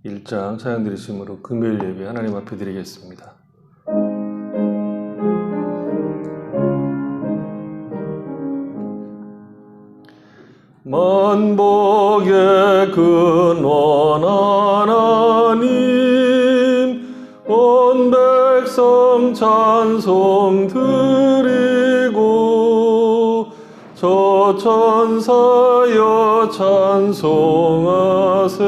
1장 찬양 드리심으로 금요일 예배 하나님 앞에 드리겠습니다. 만복의 근원 하나님, 온 백성 찬송 드리고 저 천사여 찬송하세.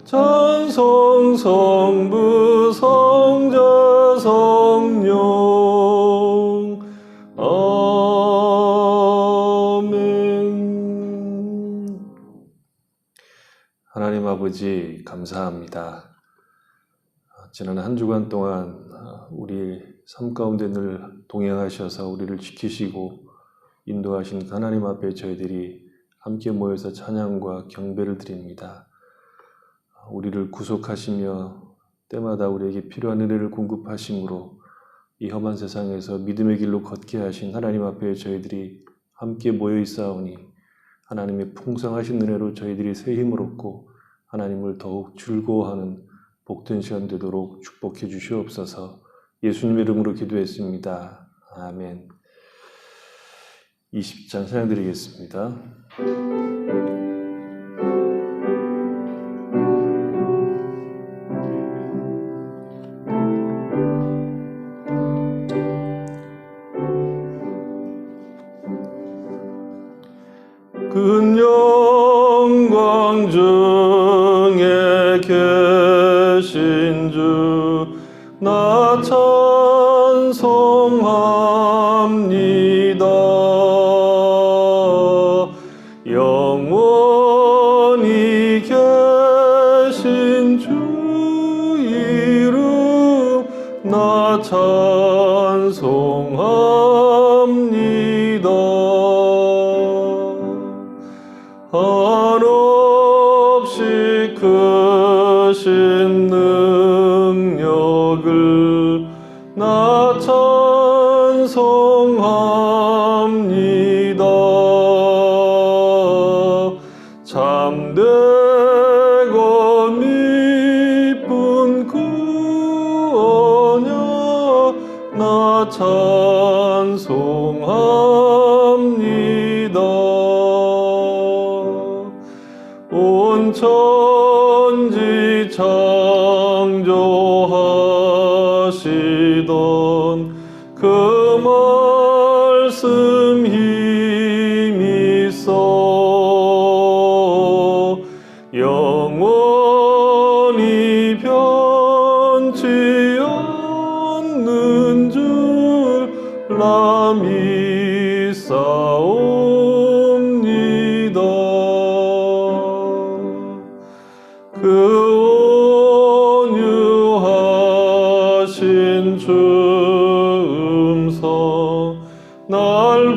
찬송 성부 성자 성령. 아멘. 하나님 아버지 감사합니다. 지난 한 주간 동안 우리 삶 가운데 늘 동행하셔서 우리를 지키시고 인도하신 하나님 앞에 저희들이 함께 모여서 찬양과 경배를 드립니다. 우리를 구속하시며 때마다 우리에게 필요한 은혜를 공급하심으로 이 험한 세상에서 믿음의 길로 걷게 하신 하나님 앞에 저희들이 함께 모여 있사오니 하나님의 풍성하신 은혜로 저희들이 새 힘을 얻고 하나님을 더욱 즐거워하는 복된 시간 되도록 축복해 주시옵소서. 예수님의 이름으로 기도했습니다. 아멘. 20장 찬양 드리겠습니다. 큰 영광 중에 계신 주 나 찬송합니다. 영원히 계신 주 이름 나 찬송합니다. 한없이 크신 능력을 나 찬송합니다. 참되고 미쁜 그 언약 나 찬송합니다. 온 천지 창조하시던 그 말씀 힘이 있어 영원히 변치 않는 줄 나 믿사옵니다. 그 온유하신 주 음성 날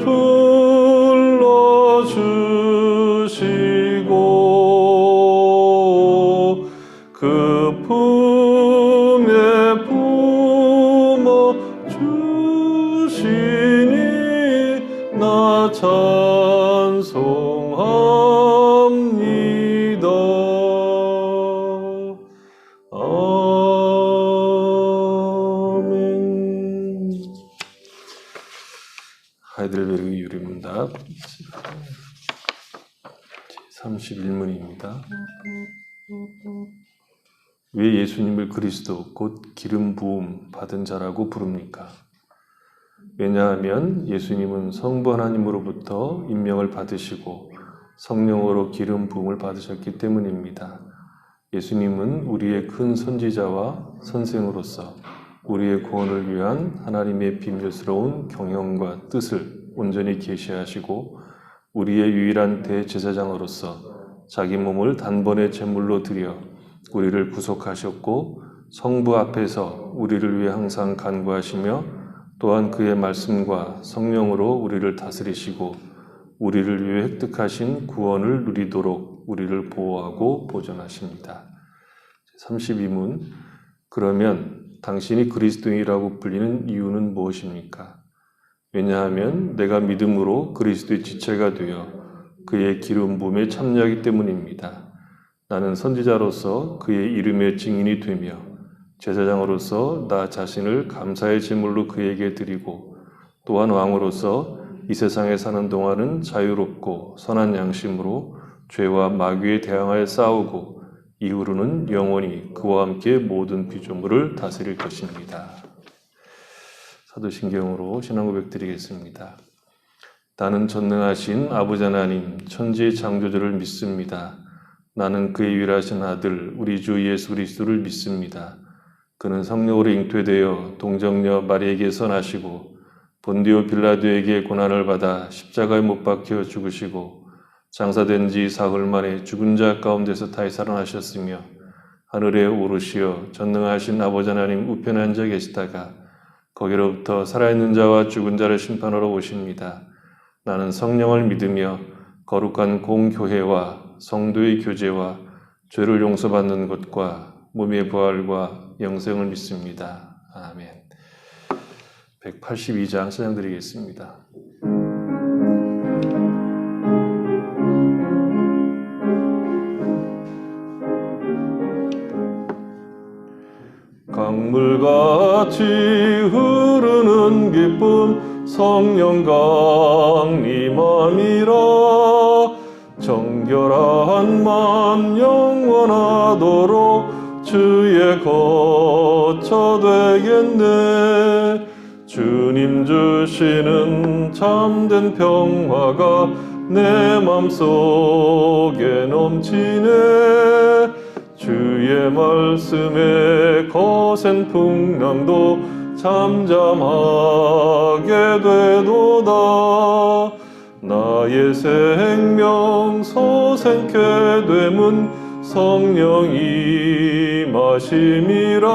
불러주시고 그 품에 품어주시니 나 찬송합니다. 아멘. 하이델베르그 유리문답 31문입니다. 왜 예수님을 그리스도 곧 기름 부음 받은 자라고 부릅니까? 왜냐하면 예수님은 성부 하나님으로부터 임명을 받으시고 성령으로 기름 부음을 받으셨기 때문입니다. 예수님은 우리의 큰 선지자와 선생으로서 우리의 구원을 위한 하나님의 비밀스러운 경영과 뜻을 온전히 계시하시고 우리의 유일한 대제사장으로서 자기 몸을 단번에 제물로 드려 우리를 구속하셨고 성부 앞에서 우리를 위해 항상 간구하시며 또한 그의 말씀과 성령으로 우리를 다스리시고 우리를 위해 획득하신 구원을 누리도록 우리를 보호하고 보존하십니다. 32문. 그러면 당신이 그리스도인이라고 불리는 이유는 무엇입니까? 왜냐하면 내가 믿음으로 그리스도의 지체가 되어 그의 기름 부음에 참여하기 때문입니다. 나는 선지자로서 그의 이름의 증인이 되며 제사장으로서 나 자신을 감사의 제물로 그에게 드리고 또한 왕으로서 이 세상에 사는 동안은 자유롭고 선한 양심으로 죄와 마귀에 대항하여 싸우고 이후로는 영원히 그와 함께 모든 피조물을 다스릴 것입니다. 사도신경으로 신앙 고백 드리겠습니다. 나는 전능하신 아버지 하나님 천지의 창조주를 믿습니다. 나는 그의 유일하신 아들 우리 주 예수 그리스도를 믿습니다. 그는 성령으로 잉태되어 동정녀 마리에게서 나시고 본디오 빌라도에게 고난을 받아 십자가에 못 박혀 죽으시고 장사된 지 사흘 만에 죽은 자 가운데서 다시 살아나셨으며 하늘에 오르시어 전능하신 아버지 하나님 우편에 앉아 계시다가 거기로부터 살아있는 자와 죽은 자를 심판하러 오십니다. 나는 성령을 믿으며 거룩한 공교회와 성도의 교제와 죄를 용서받는 것과 몸의 부활과 영생을 믿습니다. 아멘. 182장 찬양드리겠습니다. 강물같이 흐르는 기쁨 성령 강림함이라 정결한 맘 영원하도록 주의 거처 되겠네. 주님 주시는 참된 평화가 내 맘속에 넘치네. 주의 말씀에 거센 풍랑도 잠잠하게 되도다. 나의 생명 소생케 됨은 성령 임하심이라.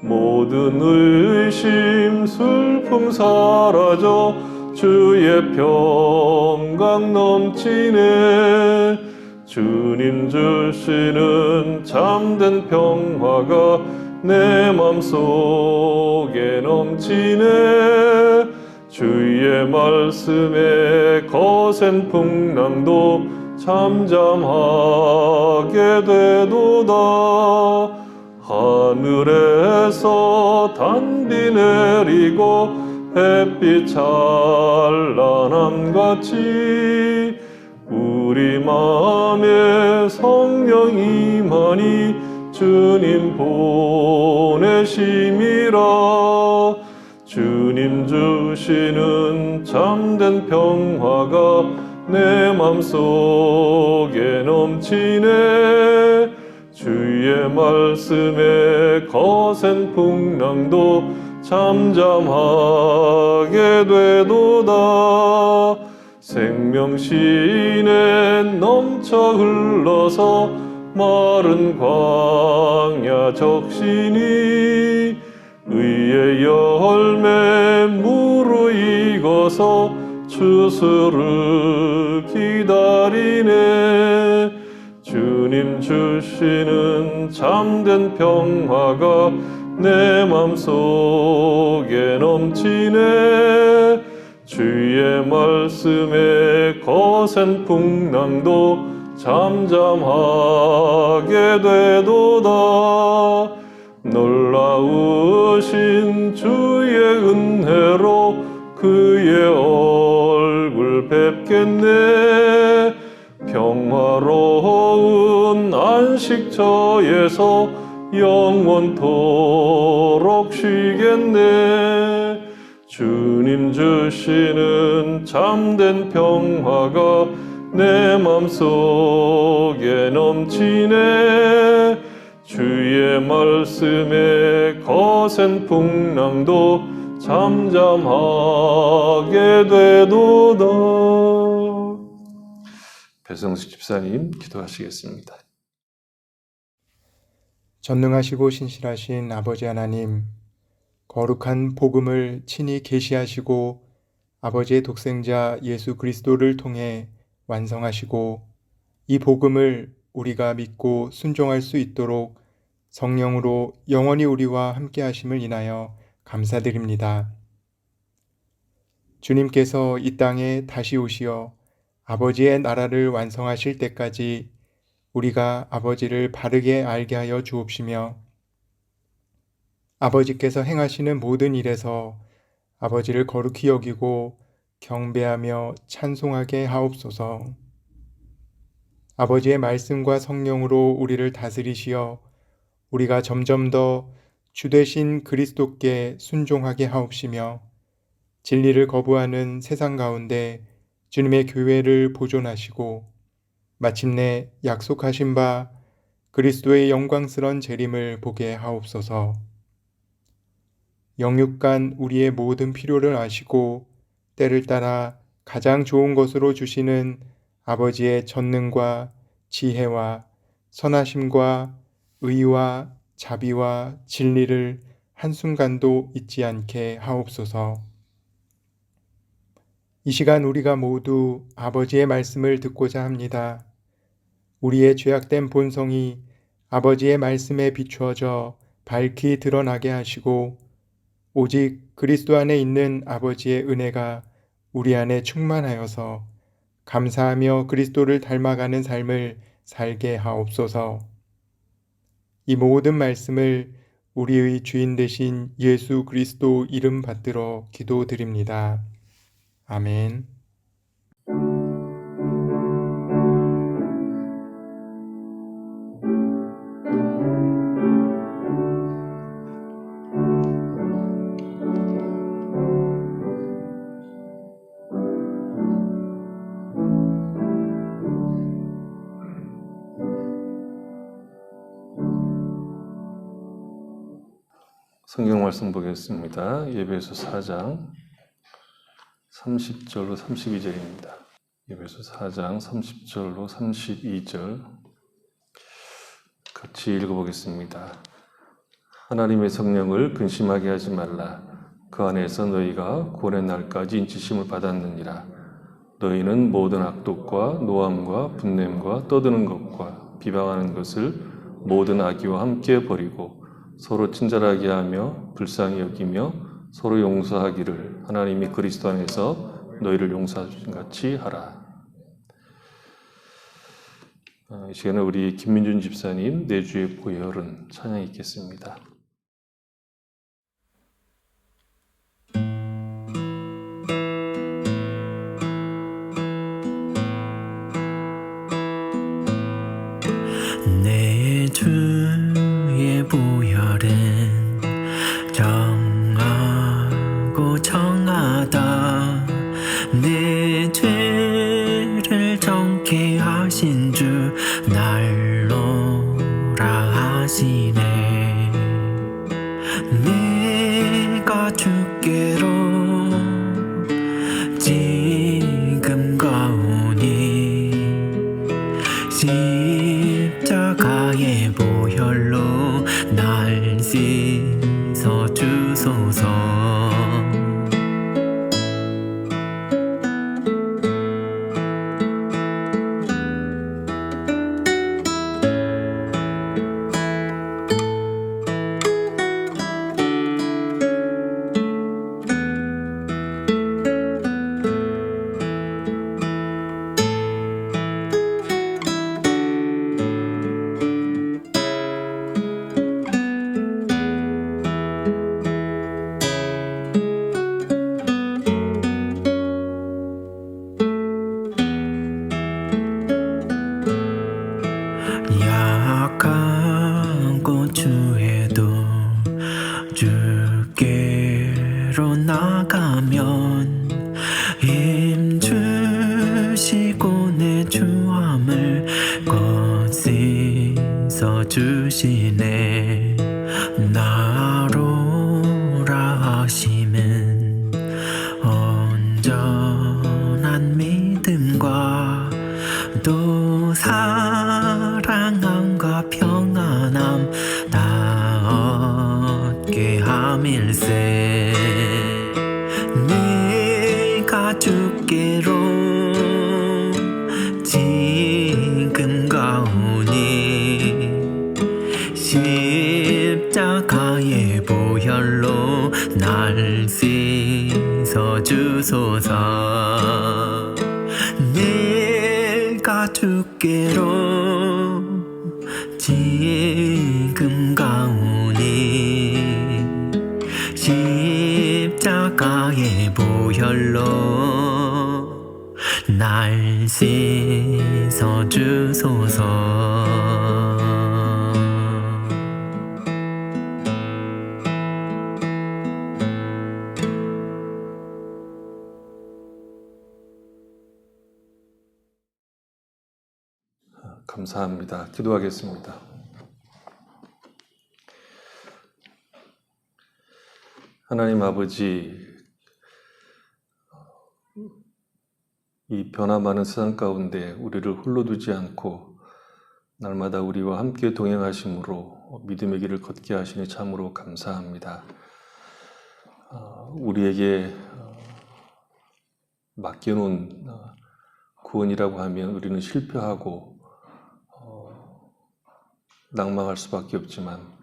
모든 의심 슬픔 사라져 주의 평강 넘치네. 주님 주시는 참된 평화가 내 맘속에 넘치네. 주의 말씀에 거센 풍랑도 잠잠하게 되도다. 하늘에서 단비 내리고 햇빛 찬란함같이 우리 마음에 성령 임하니 주님 보내심이라. 주님 주시는 참된 평화가 내 맘속에 넘치네. 주의 말씀에 거센 풍랑도 잠잠하게 되도다. 생명신에 넘쳐 흘러서 마른 광야 적시니 의의 열매 무르익어서 추수를 기다리네. 주님 주시는 참된 평화가 내 맘속에 넘치네. 주의 말씀에 거센 풍랑도 잠잠하게 되도다. 놀라우신 주의 은혜로 그의 얼굴 뵙겠네. 평화로운 안식처에서 영원토록 쉬겠네. 주님 주시는 참된 평화가 내 맘속에 넘치네. 주의 말씀에 거센 풍랑도 잠잠하게 되도다. 배성수 집사님 기도하시겠습니다. 전능하시고 신실하신 아버지 하나님, 거룩한 복음을 친히 계시하시고 아버지의 독생자 예수 그리스도를 통해 완성하시고 이 복음을 우리가 믿고 순종할 수 있도록 성령으로 영원히 우리와 함께 하심을 인하여 감사드립니다. 주님께서 이 땅에 다시 오시어 아버지의 나라를 완성하실 때까지 우리가 아버지를 바르게 알게 하여 주옵시며 아버지께서 행하시는 모든 일에서 아버지를 거룩히 여기고 경배하며 찬송하게 하옵소서. 아버지의 말씀과 성령으로 우리를 다스리시어 우리가 점점 더 주되신 그리스도께 순종하게 하옵시며 진리를 거부하는 세상 가운데 주님의 교회를 보존하시고 마침내 약속하신 바 그리스도의 영광스런 재림을 보게 하옵소서. 영육간 우리의 모든 필요를 아시고 때를 따라 가장 좋은 것으로 주시는 아버지의 전능과 지혜와 선하심과 의와 자비와 진리를 한순간도 잊지 않게 하옵소서. 이 시간 우리가 모두 아버지의 말씀을 듣고자 합니다. 우리의 죄악된 본성이 아버지의 말씀에 비추어져 밝히 드러나게 하시고 오직 그리스도 안에 있는 아버지의 은혜가 우리 안에 충만하여서 감사하며 그리스도를 닮아가는 삶을 살게 하옵소서. 이 모든 말씀을 우리의 주인 되신 예수 그리스도 이름 받들어 기도드립니다. 아멘. 성경 말씀 보겠습니다. 예배서 4장 30절로 32절입니다. 예배서 4장 30절로 32절 같이 읽어보겠습니다. 하나님의 성령을 근심하게 하지 말라. 그 안에서 너희가 구원의 날까지 인치심을 받았느니라. 너희는 모든 악독과 노함과 분냄과 떠드는 것과 비방하는 것을 모든 악의와 함께 버리고 서로 친절하게 하며 불쌍히 여기며 서로 용서하기를 하나님이 그리스도 안에서 너희를 용서하신 같이 하라. 이 시간에 우리 김민준 집사님 내 주의 보혈은 찬양 있겠습니다. 내 주의 보혈은 정하고 정하다. 내 죄를 정케 하신 주 날로라 하시네. 내가 주께로 지금 가오니 십자가의 보혈로 날 씻어 주소서. 약하고 주에도 주께로 나가면 힘 주시고 내 주함을 거씻어 주시네. 나로라 하심은 온전한 믿음과 또 사랑함과 평안함 다 얻게 함일세. 내가 주께로 지금 가오니 십자가의 보혈로 날 씻어 주소서. 내가 주께로 지금 가오니 십자가의 보혈로 날 씻어 주소서. 감사합니다. 기도하겠습니다. 하나님 아버지, 이 변화 많은 세상 가운데 우리를 홀로 두지 않고 날마다 우리와 함께 동행하심으로 믿음의 길을 걷게 하시니 참으로 감사합니다. 우리에게 맡겨놓은 구원이라고 하면 우리는 실패하고 낭망할 수밖에 없지만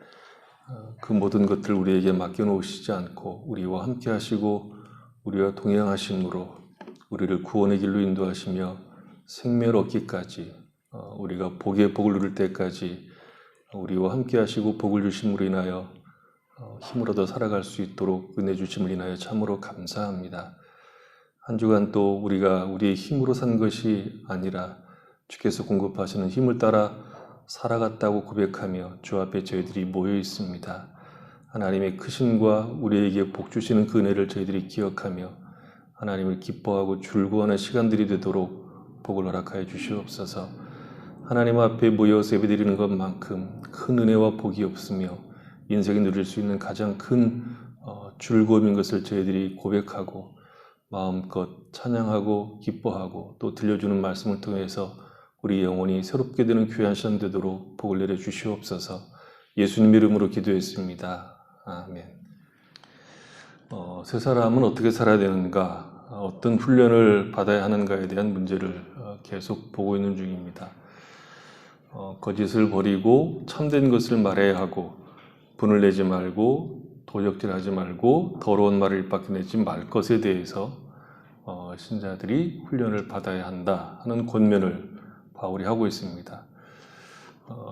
그 모든 것들 우리에게 맡겨놓으시지 않고 우리와 함께 하시고 우리와 동행하심으로 우리를 구원의 길로 인도하시며 생명을 얻기까지 우리가 복의 복을 누릴 때까지 우리와 함께 하시고 복을 주심으로 인하여 힘을 얻어 살아갈 수 있도록 은혜 주심을 인하여 참으로 감사합니다. 한 주간 또 우리가 우리의 힘으로 산 것이 아니라 주께서 공급하시는 힘을 따라 살아갔다고 고백하며 주 앞에 저희들이 모여 있습니다. 하나님의 크심과 우리에게 복 주시는 그 은혜를 저희들이 기억하며 하나님을 기뻐하고 즐거워하는 시간들이 되도록 복을 허락하여 주시옵소서. 하나님 앞에 모여서 예배드리는 것만큼 큰 은혜와 복이 없으며 인생이 누릴 수 있는 가장 큰 즐거움인 것을 저희들이 고백하고 마음껏 찬양하고 기뻐하고 또 들려주는 말씀을 통해서 우리 영혼이 새롭게 되는 귀한 시간 되도록 복을 내려 주시옵소서. 예수님 이름으로 기도했습니다. 아멘. 새 사람은 어떻게 살아야 되는가, 어떤 훈련을 받아야 하는가에 대한 문제를 계속 보고 있는 중입니다. 거짓을 버리고 참된 것을 말해야 하고 분을 내지 말고 도적질하지 말고 더러운 말을 입 밖에 내지 말 것에 대해서 신자들이 훈련을 받아야 한다 하는 권면을 바울이 하고 있습니다.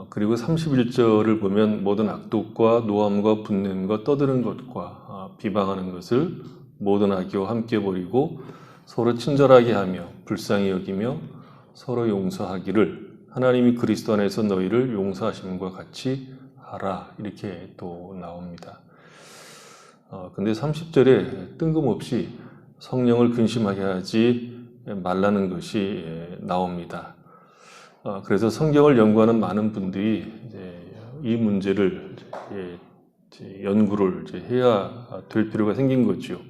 그리고 31절을 보면 모든 악독과 노함과 분냄과 떠드는 것과 비방하는 것을 모든 악기와 함께 버리고 서로 친절하게 하며 불쌍히 여기며 서로 용서하기를 하나님이 그리스도 안에서 너희를 용서하심과 같이 하라, 이렇게 또 나옵니다. 근데 30절에 뜬금없이 성령을 근심하게 하지 말라는 것이 나옵니다. 그래서 성경을 연구하는 많은 분들이 이 문제를 연구를 해야 될 필요가 생긴 거죠.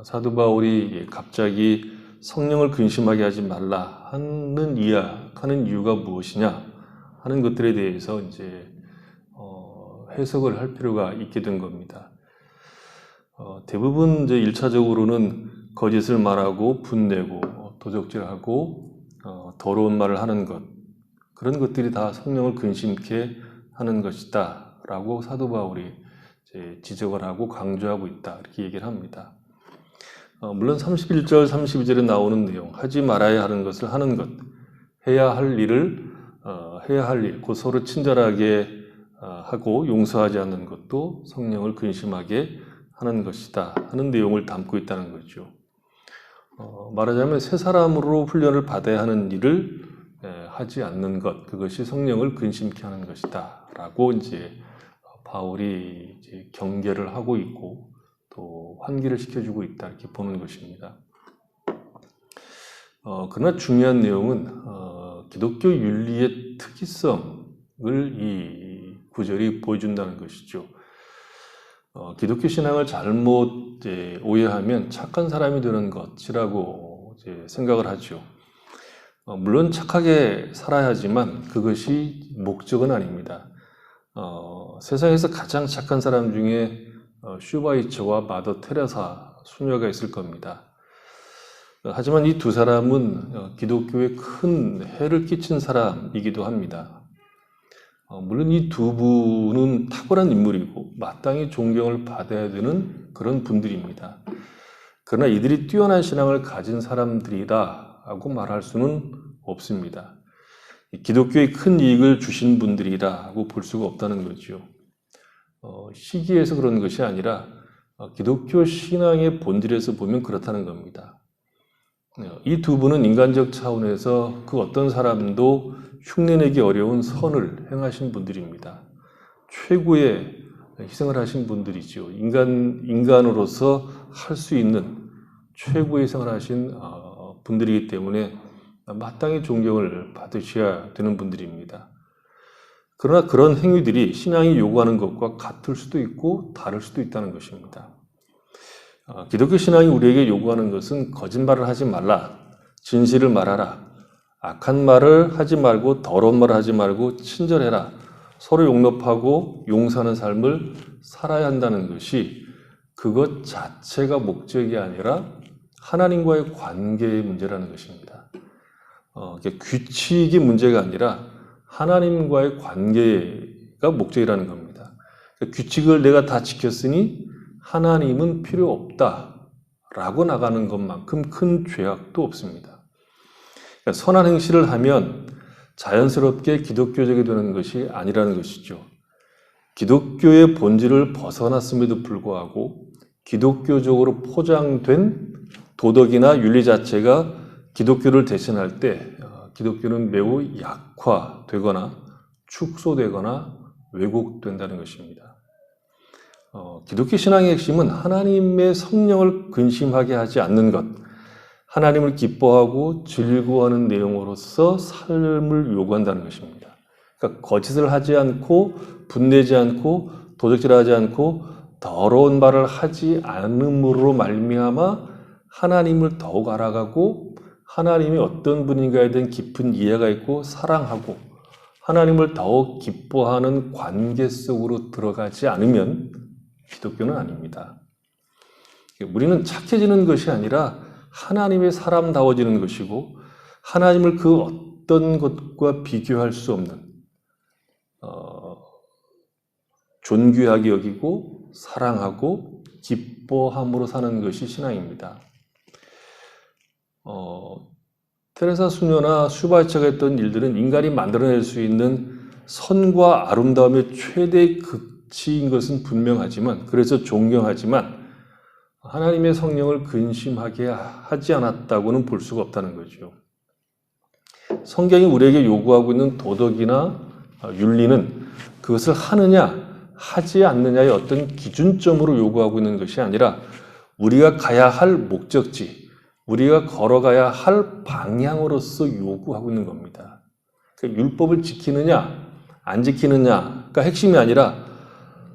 사도 바울이 갑자기 성령을 근심하게 하지 말라 하는 이유가 무엇이냐 하는 것들에 대해서 해석을 할 필요가 있게 된 겁니다. 대부분 1차적으로는 거짓을 말하고 분내고 도적질하고 더러운 말을 하는 것, 그런 것들이 다 성령을 근심케 하는 것이다 라고 사도 바울이 지적을 하고 강조하고 있다, 이렇게 얘기를 합니다. 물론 31절, 32절에 나오는 내용, 하지 말아야 하는 것을 하는 것, 해야 할 일, 곧 서로 친절하게 하고 용서하지 않는 것도 성령을 근심하게 하는 것이다 하는 내용을 담고 있다는 거죠. 말하자면 새 사람으로 훈련을 받아야 하는 일을 하지 않는 것, 그것이 성령을 근심케 하는 것이다 라고 바울이 경계를 하고 있고 또 환기를 시켜주고 있다, 이렇게 보는 것입니다. 그러나 중요한 내용은 기독교 윤리의 특이성을 이 구절이 보여준다는 것이죠. 기독교 신앙을 잘못 오해하면 착한 사람이 되는 것이라고 생각을 하죠. 물론 착하게 살아야 하지만 그것이 목적은 아닙니다. 세상에서 가장 착한 사람 중에 슈바이처와 마더 테레사 수녀가 있을 겁니다. 하지만 이 두 사람은 기독교에 큰 해를 끼친 사람이기도 합니다. 물론 이 두 분은 탁월한 인물이고 마땅히 존경을 받아야 되는 그런 분들입니다. 그러나 이들이 뛰어난 신앙을 가진 사람들이라고 말할 수는 없습니다. 기독교에 큰 이익을 주신 분들이라고 볼 수가 없다는 거죠. 시기에서 그런 것이 아니라 기독교 신앙의 본질에서 보면 그렇다는 겁니다. 이 두 분은 인간적 차원에서 그 어떤 사람도 흉내내기 어려운 선을 행하신 분들입니다. 최고의 희생을 하신 분들이죠. 인간으로서 할 수 있는 최고의 희생을 하신 분들이기 때문에 마땅히 존경을 받으셔야 되는 분들입니다. 그러나 그런 행위들이 신앙이 요구하는 것과 같을 수도 있고 다를 수도 있다는 것입니다. 기독교 신앙이 우리에게 요구하는 것은 거짓말을 하지 말라, 진실을 말하라, 악한 말을 하지 말고 더러운 말을 하지 말고 친절해라, 서로 용납하고 용서하는 삶을 살아야 한다는 것이 그것 자체가 목적이 아니라 하나님과의 관계의 문제라는 것입니다. 규칙이 문제가 아니라 하나님과의 관계가 목적이라는 겁니다. 규칙을 내가 다 지켰으니 하나님은 필요 없다라고 나가는 것만큼 큰 죄악도 없습니다. 선한 행실을 하면 자연스럽게 기독교적이 되는 것이 아니라는 것이죠. 기독교의 본질을 벗어났음에도 불구하고 기독교적으로 포장된 도덕이나 윤리 자체가 기독교를 대신할 때 기독교는 매우 약화되거나 축소되거나 왜곡된다는 것입니다. 기독교 신앙의 핵심은 하나님의 성령을 근심하게 하지 않는 것, 하나님을 기뻐하고 즐거워하는 내용으로서 삶을 요구한다는 것입니다. 그러니까 거짓을 하지 않고 분내지 않고 도적질하지 않고 더러운 말을 하지 않음으로 말미암아 하나님을 더욱 알아가고 하나님이 어떤 분인가에 대한 깊은 이해가 있고 사랑하고 하나님을 더욱 기뻐하는 관계 속으로 들어가지 않으면 기독교는 아닙니다. 우리는 착해지는 것이 아니라 하나님의 사람다워지는 것이고 하나님을 그 어떤 것과 비교할 수 없는 존귀하게 여기고 사랑하고 기뻐함으로 사는 것이 신앙입니다. 테레사 수녀나 슈바이처가 했던 일들은 인간이 만들어낼 수 있는 선과 아름다움의 최대 극치인 것은 분명하지만, 그래서 존경하지만 하나님의 성령을 근심하게 하지 않았다고는 볼 수가 없다는 거죠. 성경이 우리에게 요구하고 있는 도덕이나 윤리는 그것을 하느냐 하지 않느냐의 어떤 기준점으로 요구하고 있는 것이 아니라 우리가 가야 할 목적지, 우리가 걸어가야 할 방향으로서 요구하고 있는 겁니다. 그러니까 율법을 지키느냐 안 지키느냐가 핵심이 아니라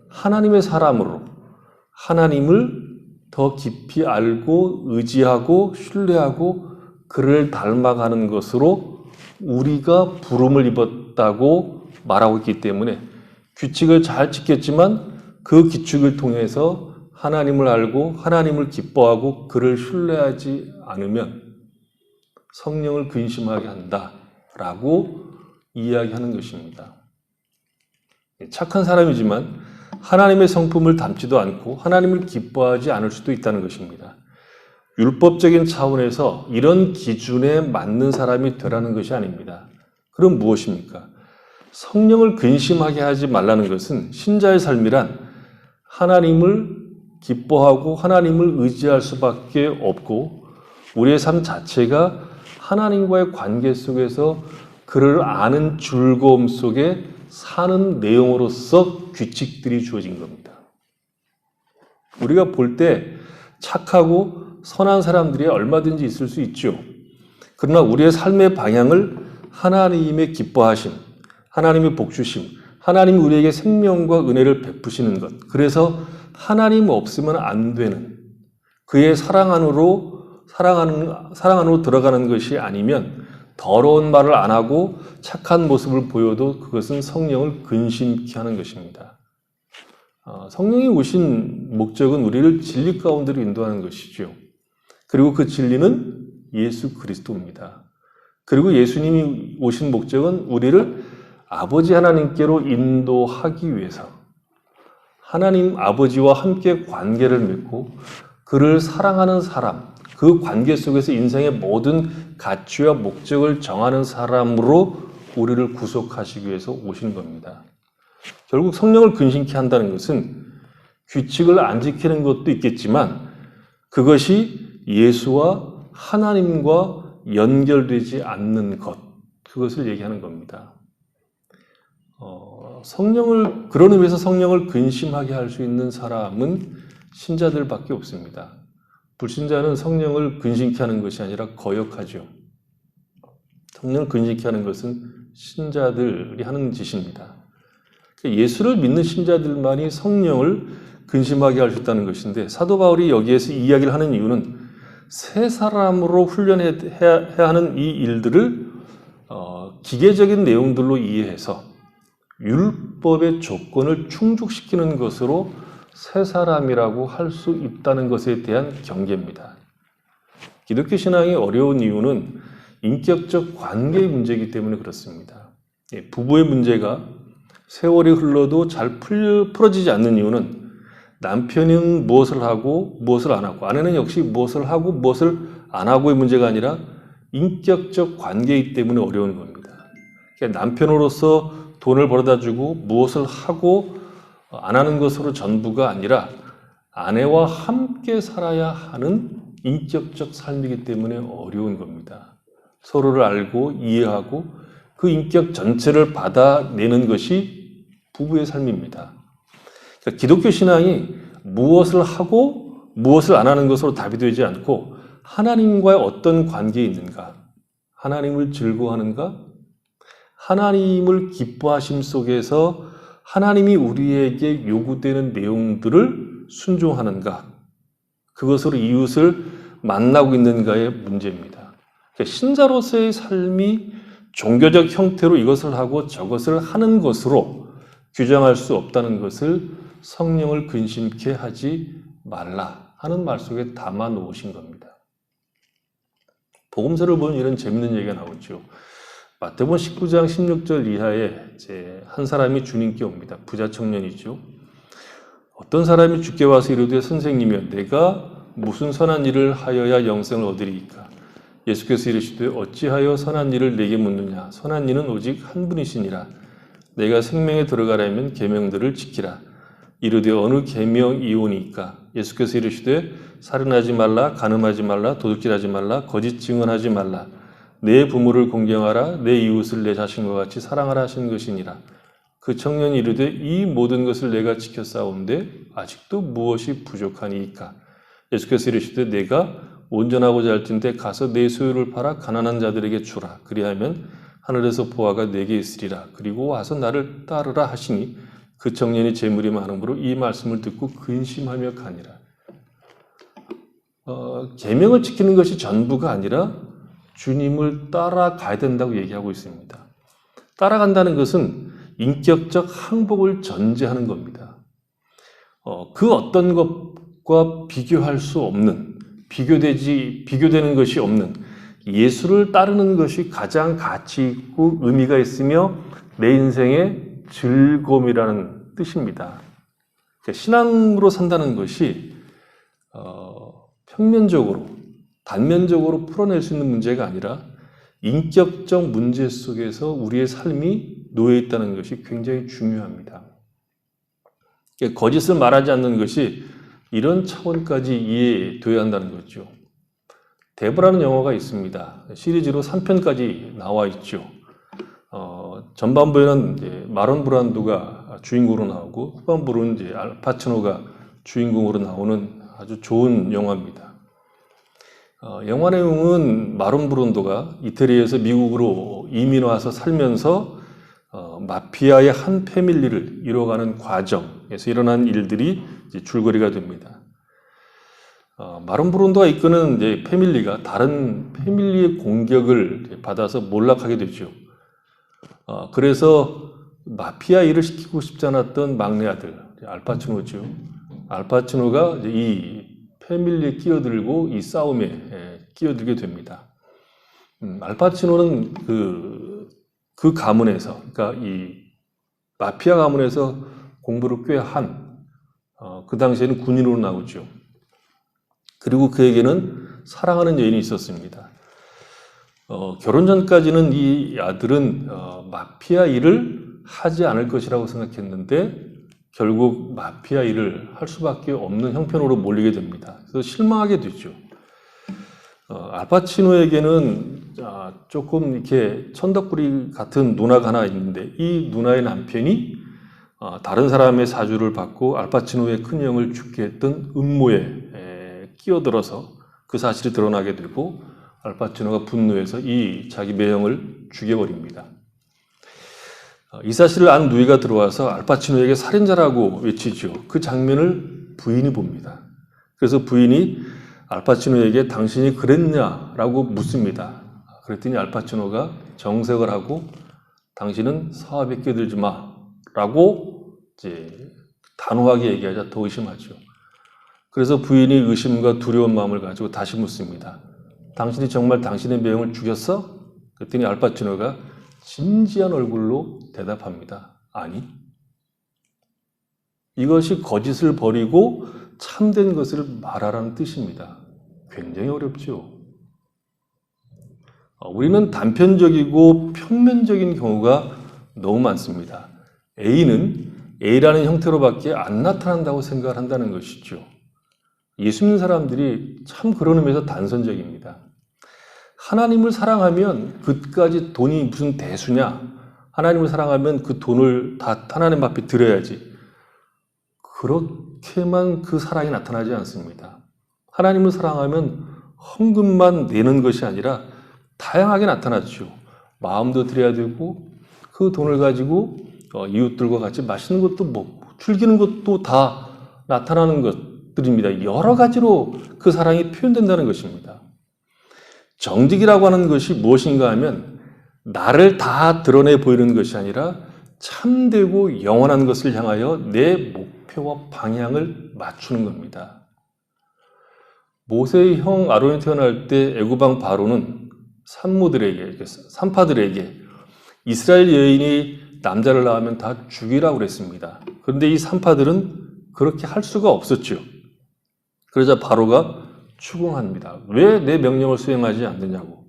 하나님의 사람으로 하나님을 더 깊이 알고 의지하고 신뢰하고 그를 닮아가는 것으로 우리가 부름을 입었다고 말하고 있기 때문에 규칙을 잘 지켰지만 그 규칙을 통해서 하나님을 알고 하나님을 기뻐하고 그를 신뢰하지 않으면 성령을 근심하게 한다라고 이야기하는 것입니다. 착한 사람이지만 하나님의 성품을 닮지도 않고 하나님을 기뻐하지 않을 수도 있다는 것입니다. 율법적인 차원에서 이런 기준에 맞는 사람이 되라는 것이 아닙니다. 그럼 무엇입니까? 성령을 근심하게 하지 말라는 것은 신자의 삶이란 하나님을 기뻐하고 하나님을 의지할 수밖에 없고 우리의 삶 자체가 하나님과의 관계 속에서 그를 아는 즐거움 속에 사는 내용으로서 규칙들이 주어진 겁니다. 우리가 볼 때 착하고 선한 사람들이 얼마든지 있을 수 있죠. 그러나 우리의 삶의 방향을 하나님의 기뻐하심, 하나님의 복주심, 하나님이 우리에게 생명과 은혜를 베푸시는 것, 그래서 하나님 없으면 안 되는 그의 사랑 안으로 들어가는 것이 아니면 더러운 말을 안 하고 착한 모습을 보여도 그것은 성령을 근심케 하는 것입니다. 성령이 오신 목적은 우리를 진리 가운데로 인도하는 것이죠. 그리고 그 진리는 예수 그리스도입니다. 그리고 예수님이 오신 목적은 우리를 아버지 하나님께로 인도하기 위해서 하나님 아버지와 함께 관계를 맺고 그를 사랑하는 사람, 그 관계 속에서 인생의 모든 가치와 목적을 정하는 사람으로 우리를 구속하시기 위해서 오신 겁니다. 결국 성령을 근심케 한다는 것은 규칙을 안 지키는 것도 있겠지만 그것이 예수와 하나님과 연결되지 않는 것, 그것을 얘기하는 겁니다. 그런 의미에서 성령을 근심하게 할 수 있는 사람은 신자들밖에 없습니다. 불신자는 성령을 근심케 하는 것이 아니라 거역하죠. 성령을 근심케 하는 것은 신자들이 하는 짓입니다. 예수를 믿는 신자들만이 성령을 근심하게 할 수 있다는 것인데, 사도 바울이 여기에서 이야기를 하는 이유는 새 사람으로 훈련해야 하는 이 일들을 기계적인 내용들로 이해해서 율법의 조건을 충족시키는 것으로 새 사람이라고 할 수 있다는 것에 대한 경계입니다. 기독교 신앙이 어려운 이유는 인격적 관계의 문제이기 때문에 그렇습니다. 부부의 문제가 세월이 흘러도 잘 풀어지지 않는 이유는 남편은 무엇을 하고 무엇을 안 하고, 아내는 역시 무엇을 하고 무엇을 안 하고의 문제가 아니라 인격적 관계이기 때문에 어려운 겁니다. 그러니까 남편으로서 돈을 벌어다 주고 무엇을 하고 안 하는 것으로 전부가 아니라 아내와 함께 살아야 하는 인격적 삶이기 때문에 어려운 겁니다. 서로를 알고 이해하고 그 인격 전체를 받아내는 것이 부부의 삶입니다. 그러니까 기독교 신앙이 무엇을 하고 무엇을 안 하는 것으로 답이 되지 않고 하나님과의 어떤 관계에 있는가, 하나님을 즐거워하는가, 하나님을 기뻐하심 속에서 하나님이 우리에게 요구되는 내용들을 순종하는가, 그것으로 이웃을 만나고 있는가의 문제입니다. 그러니까 신자로서의 삶이 종교적 형태로 이것을 하고 저것을 하는 것으로 규정할 수 없다는 것을 성령을 근심케 하지 말라 하는 말 속에 담아 놓으신 겁니다. 복음서를 보면 이런 재밌는 얘기가 나오죠. 마태복음 19장 16절 이하에 한 사람이 주님께 옵니다. 부자 청년이죠. 어떤 사람이 주께 와서 이르되 선생님이여 내가 무슨 선한 일을 하여야 영생을 얻으리이까? 예수께서 이르시되 어찌하여 선한 일을 내게 묻느냐? 선한 이는 오직 한 분이시니라. 내가 생명에 들어가려면 계명들을 지키라. 이르되 어느 계명이오니까? 예수께서 이르시되 살인하지 말라, 간음하지 말라, 도둑질하지 말라, 거짓 증언하지 말라. 내 부모를 공경하라, 내 이웃을 내 자신과 같이 사랑하라 하신 것이니라. 그 청년이 이르되 이 모든 것을 내가 지켰사온데 아직도 무엇이 부족하니이까? 예수께서 이르시되 내가 온전하고자 할진대 가서 내 소유를 팔아 가난한 자들에게 주라. 그리하면 하늘에서 보화가 내게 있으리라. 그리고 와서 나를 따르라 하시니 그 청년이 재물이 많으므로 이 말씀을 듣고 근심하며 가니라. 계명을 지키는 것이 전부가 아니라 주님을 따라가야 된다고 얘기하고 있습니다. 따라간다는 것은 인격적 항복을 전제하는 겁니다. 그 어떤 것과 비교할 수 없는, 비교되는 것이 없는 예수를 따르는 것이 가장 가치 있고 의미가 있으며 내 인생의 즐거움이라는 뜻입니다. 그러니까 신앙으로 산다는 것이 평면적으로, 단면적으로 풀어낼 수 있는 문제가 아니라 인격적 문제 속에서 우리의 삶이 놓여 있다는 것이 굉장히 중요합니다. 그러니까 거짓을 말하지 않는 것이 이런 차원까지 이해되어야 한다는 거죠. 데브라는 영화가 있습니다. 시리즈로 3편까지 나와 있죠. 전반부에는 이제 마론 브란도가 주인공으로 나오고 후반부로는 이제 알 파치노가 주인공으로 나오는 아주 좋은 영화입니다. 영화 내용은 마론 브란도가 이태리에서 미국으로 이민 와서 살면서 마피아의 한 패밀리를 이뤄가는 과정에서 일어난 일들이 이제 줄거리가 됩니다. 마론 브란도가 이끄는 이제 패밀리가 다른 패밀리의 공격을 받아서 몰락하게 되죠. 그래서 마피아 일을 시키고 싶지 않았던 막내 아들 알파치노죠. 알파치노가 이제 이 패밀리에 끼어들고 이 싸움에 끼어들게 됩니다. 알파치노는 그 가문에서, 그러니까 이 마피아 가문에서 공부를 꽤 한, 그 당시에는 군인으로 나오죠. 그리고 그에게는 사랑하는 여인이 있었습니다. 결혼 전까지는 이 아들은 마피아 일을 하지 않을 것이라고 생각했는데 결국 마피아 일을 할 수밖에 없는 형편으로 몰리게 됩니다. 그래서 실망하게 되죠. 알파치노에게는 조금 이렇게 천덕꾸리 같은 누나가 하나 있는데 이 누나의 남편이 다른 사람의 사주를 받고 알파치노의 큰형을 죽게 했던 음모에 끼어들어서 그 사실이 드러나게 되고 알파치노가 분노해서 이 자기 매형을 죽여버립니다. 이 사실을 안 누이가 들어와서 알파치노에게 살인자라고 외치죠. 그 장면을 부인이 봅니다. 그래서 부인이 알파치노에게 당신이 그랬냐라고 묻습니다. 그랬더니 알파치노가 정색을 하고 당신은 사업에 끼어들지 마라고 이제 단호하게 얘기하자 더 의심하죠. 그래서 부인이 의심과 두려운 마음을 가지고 다시 묻습니다. 당신이 정말 당신의 매형을 죽였어? 그랬더니 알파치노가 진지한 얼굴로 대답합니다. 아니. 이것이 거짓을 버리고 참된 것을 말하라는 뜻입니다. 굉장히 어렵죠. 우리는 단편적이고 평면적인 경우가 너무 많습니다. A는 A라는 형태로밖에 안 나타난다고 생각을 한다는 것이죠. 예수 믿는 사람들이 참 그런 의미에서 단선적입니다. 하나님을 사랑하면 그까지 돈이 무슨 대수냐? 하나님을 사랑하면 그 돈을 다 하나님 앞에 드려야지. 그렇게만 그 사랑이 나타나지 않습니다. 하나님을 사랑하면 헌금만 내는 것이 아니라 다양하게 나타나죠. 마음도 드려야 되고 그 돈을 가지고 이웃들과 같이 맛있는 것도 먹고 즐기는 것도 다 나타나는 것들입니다. 여러 가지로 그 사랑이 표현된다는 것입니다. 정직이라고 하는 것이 무엇인가 하면 나를 다 드러내 보이는 것이 아니라 참되고 영원한 것을 향하여 내 목표와 방향을 맞추는 겁니다. 모세의 형 아론이 태어날 때 애굽왕 바로는 산파들에게 이스라엘 여인이 남자를 낳으면 다 죽이라고 그랬습니다. 그런데 이 산파들은 그렇게 할 수가 없었죠. 그러자 바로가 추궁합니다. 왜 내 명령을 수행하지 않느냐고.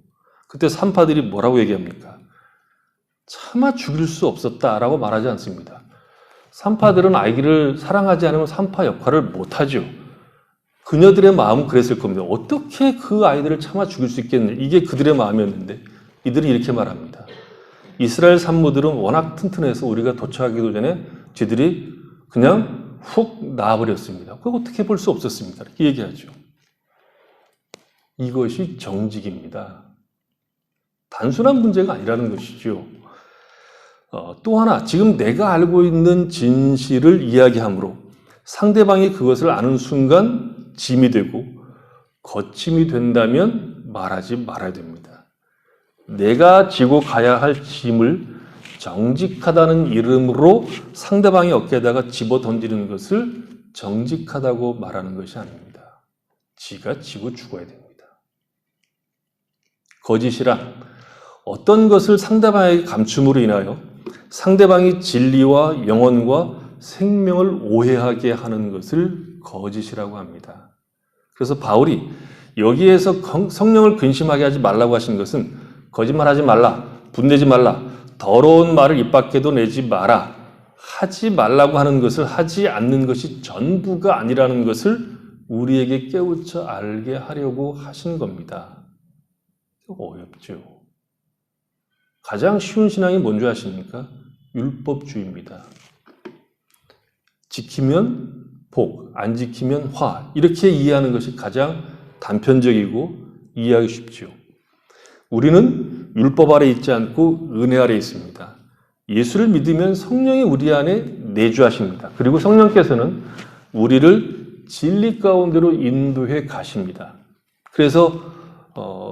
그때 산파들이 뭐라고 얘기합니까? 차마 죽일 수 없었다라고 말하지 않습니다. 산파들은 아기를 사랑하지 않으면 산파 역할을 못하죠. 그녀들의 마음은 그랬을 겁니다. 어떻게 그 아이들을 차마 죽일 수 있겠느냐. 이게 그들의 마음이었는데 이들이 이렇게 말합니다. 이스라엘 산모들은 워낙 튼튼해서 우리가 도착하기도 전에 쟤들이 그냥 훅 나와버렸습니다. 그거 어떻게 볼 수 없었습니다. 이렇게 얘기하죠. 이것이 정직입니다. 단순한 문제가 아니라는 것이죠. 또 하나, 지금 내가 알고 있는 진실을 이야기함으로 상대방이 그것을 아는 순간 짐이 되고 거침이 된다면 말하지 말아야 됩니다. 내가 지고 가야 할 짐을 정직하다는 이름으로 상대방의 어깨에다가 집어 던지는 것을 정직하다고 말하는 것이 아닙니다. 지가 지고 죽어야 됩니다. 거짓이란 어떤 것을 상대방에게 감춤으로 인하여 상대방이 진리와 영혼과 생명을 오해하게 하는 것을 거짓이라고 합니다. 그래서 바울이 여기에서 성령을 근심하게 하지 말라고 하신 것은 거짓말하지 말라, 분내지 말라, 더러운 말을 입 밖에도 내지 마라, 하지 말라고 하는 것을 하지 않는 것이 전부가 아니라는 것을 우리에게 깨우쳐 알게 하려고 하신 겁니다. 어렵죠. 가장 쉬운 신앙이 뭔지 아십니까? 율법주의입니다. 지키면 복, 안 지키면 화, 이렇게 이해하는 것이 가장 단편적이고 이해하기 쉽죠. 우리는 율법 아래 있지 않고 은혜 아래 있습니다. 예수를 믿으면 성령이 우리 안에 내주하십니다. 그리고 성령께서는 우리를 진리 가운데로 인도해 가십니다. 그래서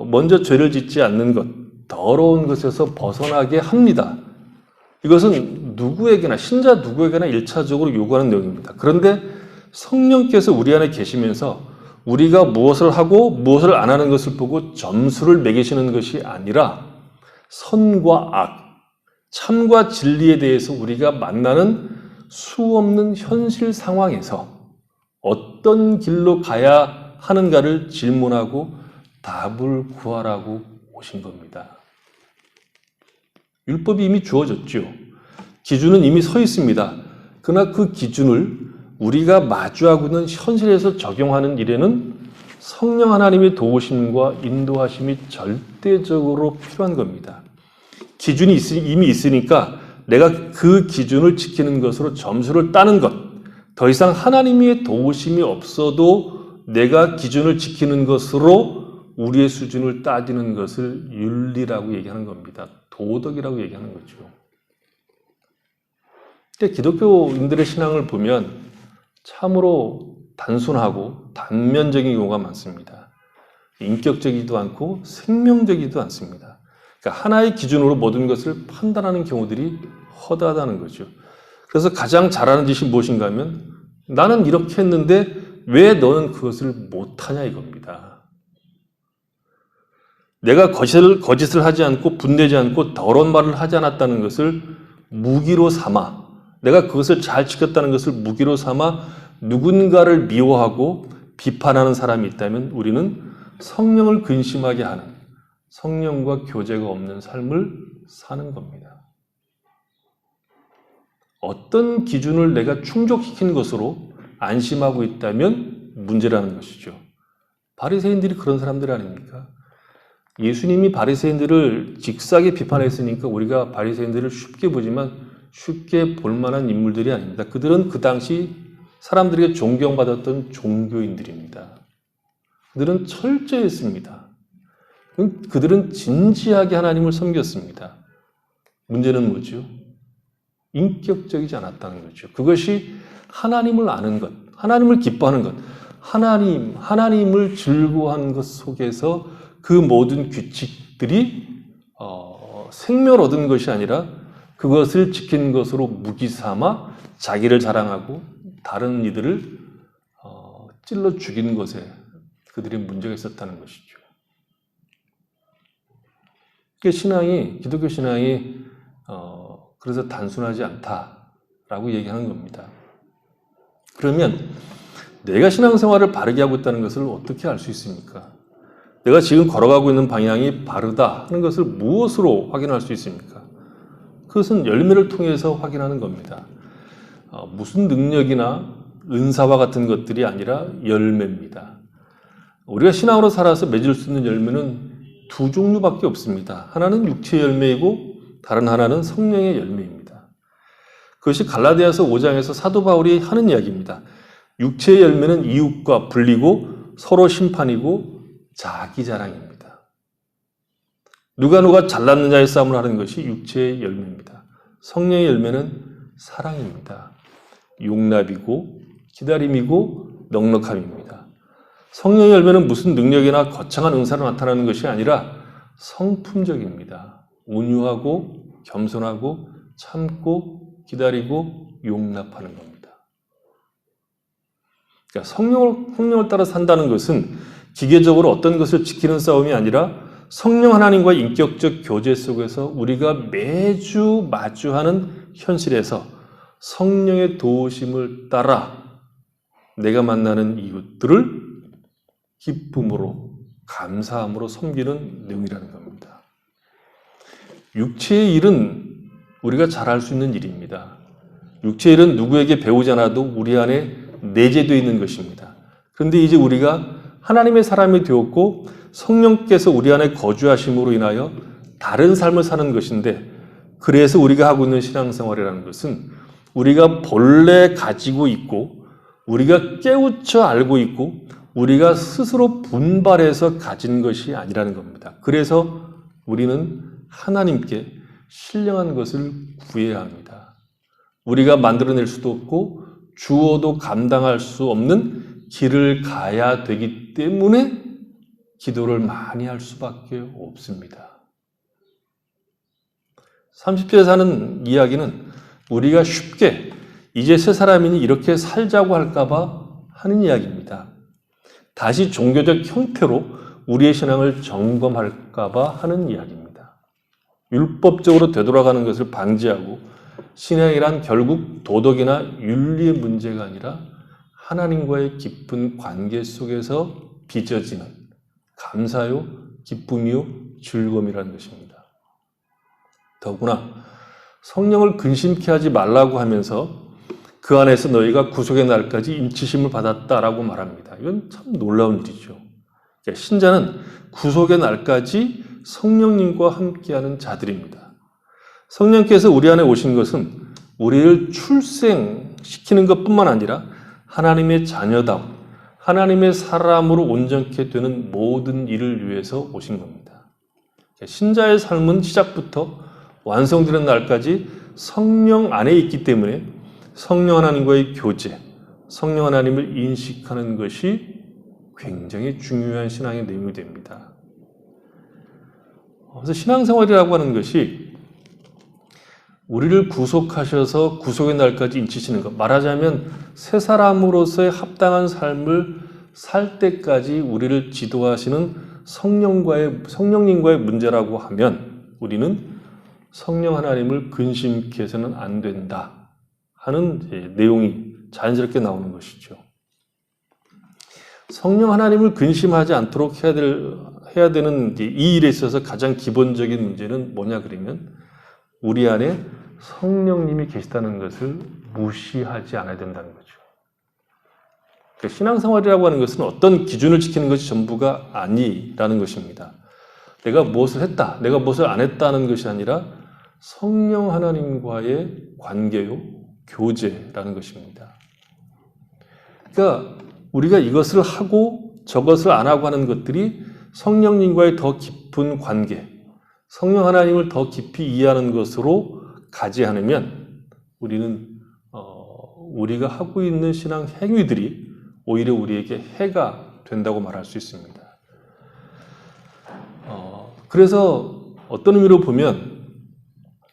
먼저 죄를 짓지 않는 것, 더러운 것에서 벗어나게 합니다. 이것은 누구에게나, 신자 누구에게나 1차적으로 요구하는 내용입니다. 그런데 성령께서 우리 안에 계시면서 우리가 무엇을 하고 무엇을 안 하는 것을 보고 점수를 매기시는 것이 아니라 선과 악, 참과 진리에 대해서 우리가 만나는 수없는 현실 상황에서 어떤 길로 가야 하는가를 질문하고 답을 구하라고 오신 겁니다. 율법이 이미 주어졌죠. 기준은 이미 서 있습니다. 그러나 그 기준을 우리가 마주하고 있는 현실에서 적용하는 일에는 성령 하나님의 도우심과 인도하심이 절대적으로 필요한 겁니다. 기준이 이미 있으니까 내가 그 기준을 지키는 것으로 점수를 따는 것, 더 이상 하나님의 도우심이 없어도 내가 기준을 지키는 것으로 우리의 수준을 따지는 것을 윤리라고 얘기하는 겁니다. 도덕이라고 얘기하는 거죠. 근데 기독교인들의 신앙을 보면 참으로 단순하고 단면적인 경우가 많습니다. 인격적이지도 않고 생명적이지도 않습니다. 그러니까 하나의 기준으로 모든 것을 판단하는 경우들이 허다하다는 거죠. 그래서 가장 잘하는 짓이 무엇인가 하면 나는 이렇게 했는데 왜 너는 그것을 못하냐 이겁니다. 내가 거짓을 하지 않고 분내지 않고 더러운 말을 하지 않았다는 것을 무기로 삼아, 내가 그것을 잘 지켰다는 것을 무기로 삼아 누군가를 미워하고 비판하는 사람이 있다면 우리는 성령을 근심하게 하는, 성령과 교제가 없는 삶을 사는 겁니다. 어떤 기준을 내가 충족시킨 것으로 안심하고 있다면 문제라는 것이죠. 바리새인들이 그런 사람들 아닙니까? 예수님이 바리새인들을 직사하게 비판했으니까 우리가 바리새인들을 쉽게 보지만 쉽게 볼 만한 인물들이 아닙니다. 그들은 그 당시 사람들에게 존경받았던 종교인들입니다. 그들은 철저했습니다. 그들은 진지하게 하나님을 섬겼습니다. 문제는 뭐죠? 인격적이지 않았다는 거죠. 그것이 하나님을 아는 것, 하나님을 기뻐하는 것, 하나님을 즐거워하는 것 속에서 그 모든 규칙들이 생명을 얻은 것이 아니라 그것을 지킨 것으로 무기 삼아 자기를 자랑하고 다른 이들을 찔러 죽인 것에 그들의 문제가 있었다는 것이죠. 기독교 신앙이 그래서 단순하지 않다라고 얘기하는 겁니다. 그러면 내가 신앙생활을 바르게 하고 있다는 것을 어떻게 알 수 있습니까? 내가 지금 걸어가고 있는 방향이 바르다 하는 것을 무엇으로 확인할 수 있습니까? 그것은 열매를 통해서 확인하는 겁니다. 무슨 능력이나 은사와 같은 것들이 아니라 열매입니다. 우리가 신앙으로 살아서 맺을 수 있는 열매는 두 종류밖에 없습니다. 하나는 육체의 열매이고 다른 하나는 성령의 열매입니다. 그것이 갈라디아서 5장에서 사도 바울이 하는 이야기입니다. 육체의 열매는 이웃과 분리고 서로 심판이고 자기 자랑입니다. 누가 잘났느냐의 싸움을 하는 것이 육체의 열매입니다. 성령의 열매는 사랑입니다. 용납이고 기다림이고 넉넉함입니다. 성령의 열매는 무슨 능력이나 거창한 은사로 나타나는 것이 아니라 성품적입니다. 온유하고 겸손하고 참고 기다리고 용납하는 겁니다. 그러니까 성령을 따라 산다는 것은 기계적으로 어떤 것을 지키는 싸움이 아니라 성령 하나님과의 인격적 교제 속에서 우리가 매주 마주하는 현실에서 성령의 도우심을 따라 내가 만나는 이웃들을 기쁨으로 감사함으로 섬기는 내용이라는 겁니다. 육체의 일은 우리가 잘할 수 있는 일입니다. 육체의 일은 누구에게 배우지 않아도 우리 안에 내재되어 있는 것입니다. 그런데 이제 우리가 하나님의 사람이 되었고 성령께서 우리 안에 거주하심으로 인하여 다른 삶을 사는 것인데, 그래서 우리가 하고 있는 신앙생활이라는 것은 우리가 본래 가지고 있고 우리가 깨우쳐 알고 있고 우리가 스스로 분발해서 가진 것이 아니라는 겁니다. 그래서 우리는 하나님께 신령한 것을 구해야 합니다. 우리가 만들어낼 수도 없고 주어도 감당할 수 없는 길을 가야 되기 때문에 기도를 많이 할 수밖에 없습니다. 30절에 사는 이야기는 우리가 쉽게 이제 새 사람이니 이렇게 살자고 할까봐 하는 이야기입니다. 다시 종교적 형태로 우리의 신앙을 점검할까봐 하는 이야기입니다. 율법적으로 되돌아가는 것을 방지하고 신앙이란 결국 도덕이나 윤리의 문제가 아니라 하나님과의 깊은 관계 속에서 빚어지는 감사요, 기쁨이요, 즐거움이라는 것입니다. 더구나 성령을 근심케 하지 말라고 하면서 그 안에서 너희가 구속의 날까지 인치심을 받았다라고 말합니다. 이건 참 놀라운 일이죠. 그러니까 신자는 구속의 날까지 성령님과 함께하는 자들입니다. 성령께서 우리 안에 오신 것은 우리를 출생시키는 것뿐만 아니라 하나님의 자녀다움, 하나님의 사람으로 온전케 되는 모든 일을 위해서 오신 겁니다. 신자의 삶은 시작부터 완성되는 날까지 성령 안에 있기 때문에 성령 하나님과의 교제, 성령 하나님을 인식하는 것이 굉장히 중요한 신앙의 내용이 됩니다. 그래서 신앙생활이라고 하는 것이 우리를 구속하셔서 구속의 날까지 인치시는 것, 말하자면 새 사람으로서의 합당한 삶을 살 때까지 우리를 지도하시는 성령님과의 문제라고 하면 우리는 성령 하나님을 근심케 해서는 안 된다 하는 내용이 자연스럽게 나오는 것이죠. 성령 하나님을 근심하지 않도록 해야 되는 이 일에 있어서 가장 기본적인 문제는 뭐냐 그러면 우리 안에 성령님이 계시다는 것을 무시하지 않아야 된다는 거죠. 그러니까 신앙생활이라고 하는 것은 어떤 기준을 지키는 것이 전부가 아니라는 것입니다. 내가 무엇을 했다, 내가 무엇을 안 했다는 것이 아니라 성령 하나님과의 관계요, 교제라는 것입니다. 그러니까 우리가 이것을 하고 저것을 안 하고 하는 것들이 성령님과의 더 깊은 관계, 성령 하나님을 더 깊이 이해하는 것으로 가지 않으면 우리는 우리가 하고 있는 신앙 행위들이 오히려 우리에게 해가 된다고 말할 수 있습니다. 그래서 어떤 의미로 보면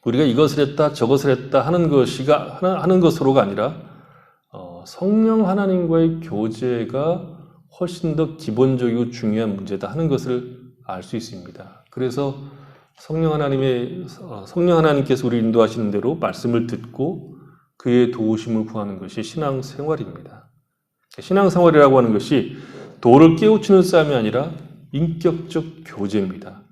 우리가 이것을 했다 저것을 했다 하는 것으로가 아니라 성령 하나님과의 교제가 훨씬 더 기본적이고 중요한 문제다 하는 것을 알 수 있습니다. 그래서 성령 하나님께서 우리를 인도하시는 대로 말씀을 듣고 그의 도우심을 구하는 것이 신앙생활입니다. 신앙생활이라고 하는 것이 도를 깨우치는 싸움이 아니라 인격적 교제입니다.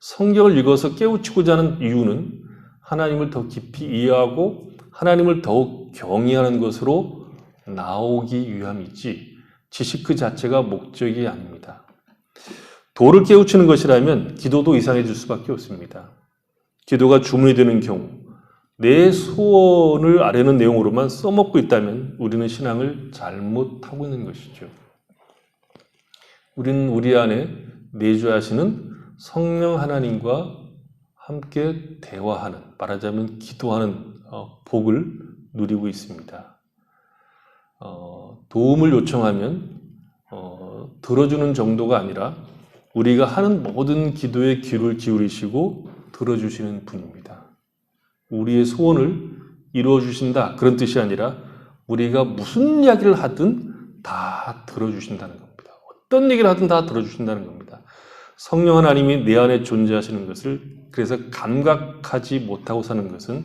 성경을 읽어서 깨우치고자 하는 이유는 하나님을 더 깊이 이해하고 하나님을 더욱 경외하는 것으로 나오기 위함이지 지식 그 자체가 목적이 아닙니다. 도를 깨우치는 것이라면 기도도 이상해질 수밖에 없습니다. 기도가 주문이 되는 경우 내 소원을 아뢰는 내용으로만 써먹고 있다면 우리는 신앙을 잘못하고 있는 것이죠. 우리는 우리 안에 내주하시는 성령 하나님과 함께 대화하는, 말하자면 기도하는 복을 누리고 있습니다. 도움을 요청하면 들어주는 정도가 아니라 우리가 하는 모든 기도에 귀를 기울이시고 들어주시는 분입니다. 우리의 소원을 이루어주신다 그런 뜻이 아니라 우리가 무슨 이야기를 하든 다 들어주신다는 겁니다. 어떤 얘기를 하든 다 들어주신다는 겁니다. 성령 하나님이 내 안에 존재하시는 것을 그래서 감각하지 못하고 사는 것은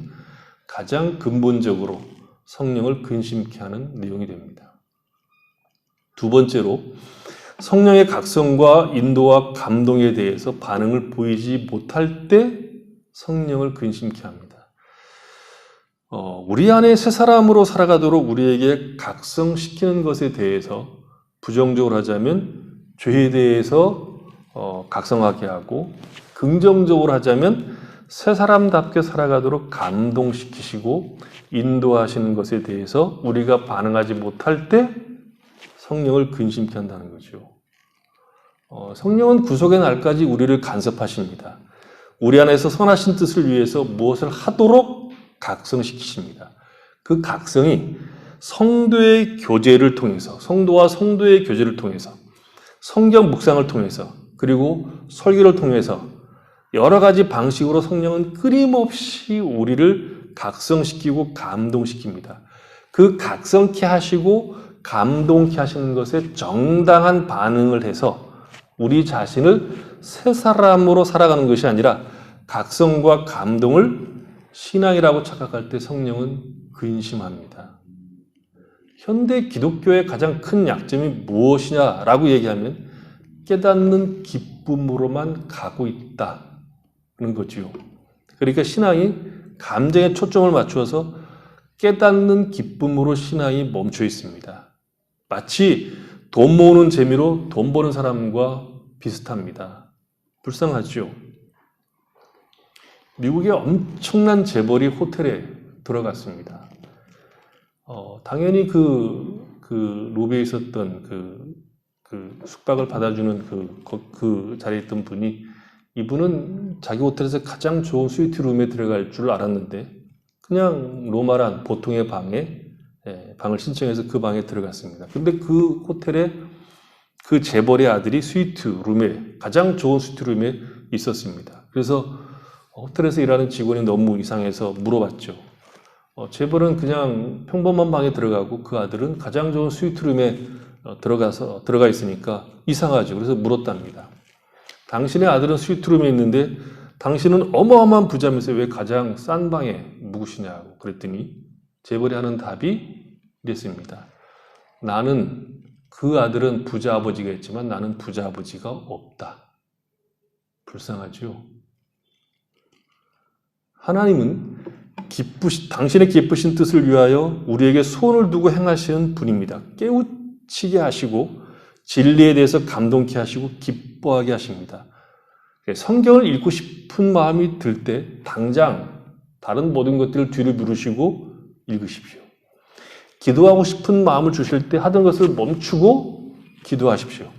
가장 근본적으로 성령을 근심케 하는 내용이 됩니다. 두 번째로 성령의 각성과 인도와 감동에 대해서 반응을 보이지 못할 때 성령을 근심케 합니다. 우리 안에 새 사람으로 살아가도록 우리에게 각성시키는 것에 대해서 부정적으로 하자면 죄에 대해서 각성하게 하고 긍정적으로 하자면 새 사람답게 살아가도록 감동시키시고 인도하시는 것에 대해서 우리가 반응하지 못할 때 성령을 근심케 한다는 거죠. 성령은 구속의 날까지 우리를 간섭하십니다. 우리 안에서 선하신 뜻을 위해서 무엇을 하도록 각성시키십니다. 그 각성이 성도의 교제를 통해서, 성도와 성도의 교제를 통해서, 성경 묵상을 통해서, 그리고 설교를 통해서 여러 가지 방식으로 성령은 끊임없이 우리를 각성시키고 감동시킵니다. 그 각성케 하시고 감동케 하시는 것에 정당한 반응을 해서 우리 자신을 새 사람으로 살아가는 것이 아니라 각성과 감동을 신앙이라고 착각할 때 성령은 근심합니다. 현대 기독교의 가장 큰 약점이 무엇이냐라고 얘기하면 깨닫는 기쁨으로만 가고 있다는 거지요. 그러니까 신앙이 감정에 초점을 맞추어서 깨닫는 기쁨으로 신앙이 멈춰 있습니다. 마치 돈 모으는 재미로 돈 버는 사람과 비슷합니다. 불쌍하죠? 미국의 엄청난 재벌이 호텔에 들어갔습니다. 당연히 그 로비에 있었던 그 숙박을 받아주는 그 자리에 있던 분이, 이분은 자기 호텔에서 가장 좋은 스위트룸에 들어갈 줄 알았는데 그냥 로마란 보통의 방을 신청해서 그 방에 들어갔습니다. 근데 그 호텔에 그 재벌의 아들이 스위트룸에, 가장 좋은 스위트룸에 있었습니다. 그래서 호텔에서 일하는 직원이 너무 이상해서 물어봤죠. 재벌은 그냥 평범한 방에 들어가고 그 아들은 가장 좋은 스위트룸에 들어가 있으니까 이상하죠. 그래서 물었답니다. 당신의 아들은 스위트룸에 있는데 당신은 어마어마한 부자면서 왜 가장 싼 방에 묵으시냐고 그랬더니 재벌이 하는 답이 이랬습니다. 그 아들은 부자 아버지가 있지만 나는 부자 아버지가 없다. 불쌍하죠? 하나님은 당신의 기쁘신 뜻을 위하여 우리에게 소원을 두고 행하시는 분입니다. 깨우치게 하시고 진리에 대해서 감동케 하시고 기뻐하게 하십니다. 성경을 읽고 싶은 마음이 들 때 당장 다른 모든 것들을 뒤로 미루시고 읽으십시오. 기도하고 싶은 마음을 주실 때 하던 것을 멈추고 기도하십시오.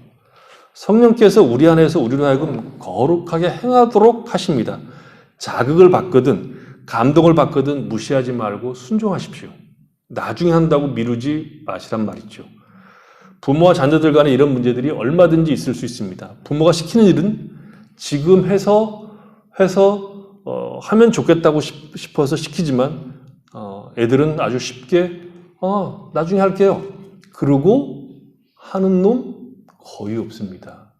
성령께서 우리 안에서 우리로 하여금 거룩하게 행하도록 하십니다. 자극을 받거든 감동을 받거든 무시하지 말고 순종하십시오. 나중에 한다고 미루지 마시란 말이죠. 부모와 자녀들 간에 이런 문제들이 얼마든지 있을 수 있습니다. 부모가 시키는 일은 지금 하면 좋겠다고 싶어서 시키지만 애들은 아주 쉽게 나중에 할게요. 그러고 하는 놈 거의 없습니다.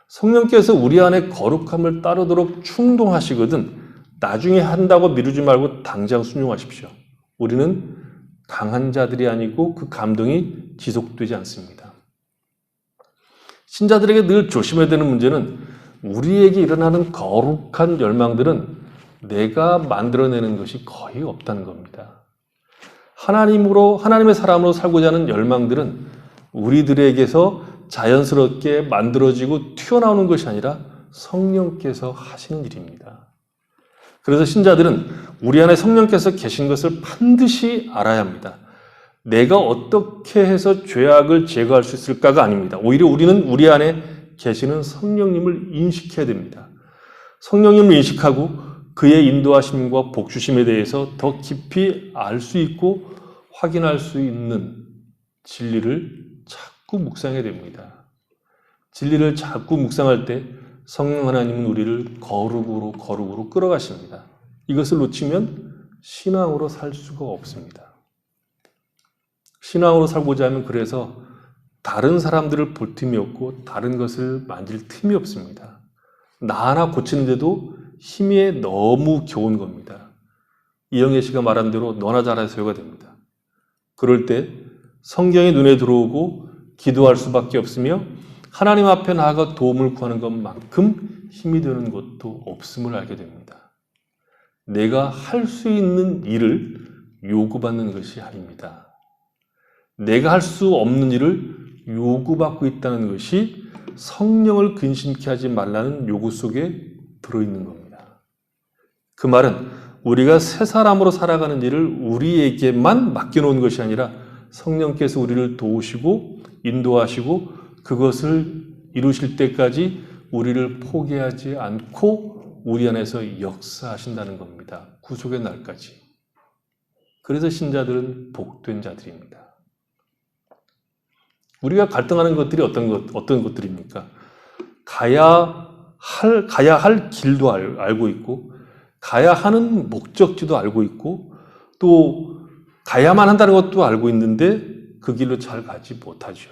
성령께서 우리 안에 거룩함을 따르도록 충동하시거든 나중에 한다고 미루지 말고 당장 순종하십시오. 우리는 강한 자들이 아니고 그 감동이 지속되지 않습니다. 신자들에게 늘 조심해야 되는 문제는 우리에게 일어나는 거룩한 열망들은 내가 만들어내는 것이 거의 없다는 겁니다. 하나님의 사람으로 살고자 하는 열망들은 우리들에게서 자연스럽게 만들어지고 튀어나오는 것이 아니라 성령께서 하시는 일입니다. 그래서 신자들은 우리 안에 성령께서 계신 것을 반드시 알아야 합니다. 내가 어떻게 해서 죄악을 제거할 수 있을까가 아닙니다. 오히려 우리는 우리 안에 계시는 성령님을 인식해야 됩니다. 성령님을 인식하고 그의 인도하심과 복주심에 대해서 더 깊이 알 수 있고 확인할 수 있는 진리를 자꾸 묵상해야 됩니다. 진리를 자꾸 묵상할 때 성령 하나님은 우리를 거룩으로 끌어가십니다. 이것을 놓치면 신앙으로 살 수가 없습니다. 신앙으로 살고자 하면 그래서 다른 사람들을 볼 틈이 없고 다른 것을 만질 틈이 없습니다. 나 하나 고치는데도 힘이 너무 겨운 겁니다. 이영애 씨가 말한 대로 너나 잘하세요가 됩니다. 그럴 때 성경이 눈에 들어오고 기도할 수밖에 없으며 하나님 앞에 나아가 도움을 구하는 것만큼 힘이 드는 것도 없음을 알게 됩니다. 내가 할 수 있는 일을 요구받는 것이 아닙니다. 내가 할 수 없는 일을 요구받고 있다는 것이 성령을 근심케 하지 말라는 요구 속에 들어있는 겁니다. 그 말은 우리가 새 사람으로 살아가는 일을 우리에게만 맡겨놓은 것이 아니라 성령께서 우리를 도우시고 인도하시고 그것을 이루실 때까지 우리를 포기하지 않고 우리 안에서 역사하신다는 겁니다. 구속의 날까지. 그래서 신자들은 복된 자들입니다. 우리가 갈등하는 것들이 어떤 것들입니까? 가야 할 길도 알고 있고 가야 하는 목적지도 알고 있고 또 가야만 한다는 것도 알고 있는데 그 길로 잘 가지 못하죠.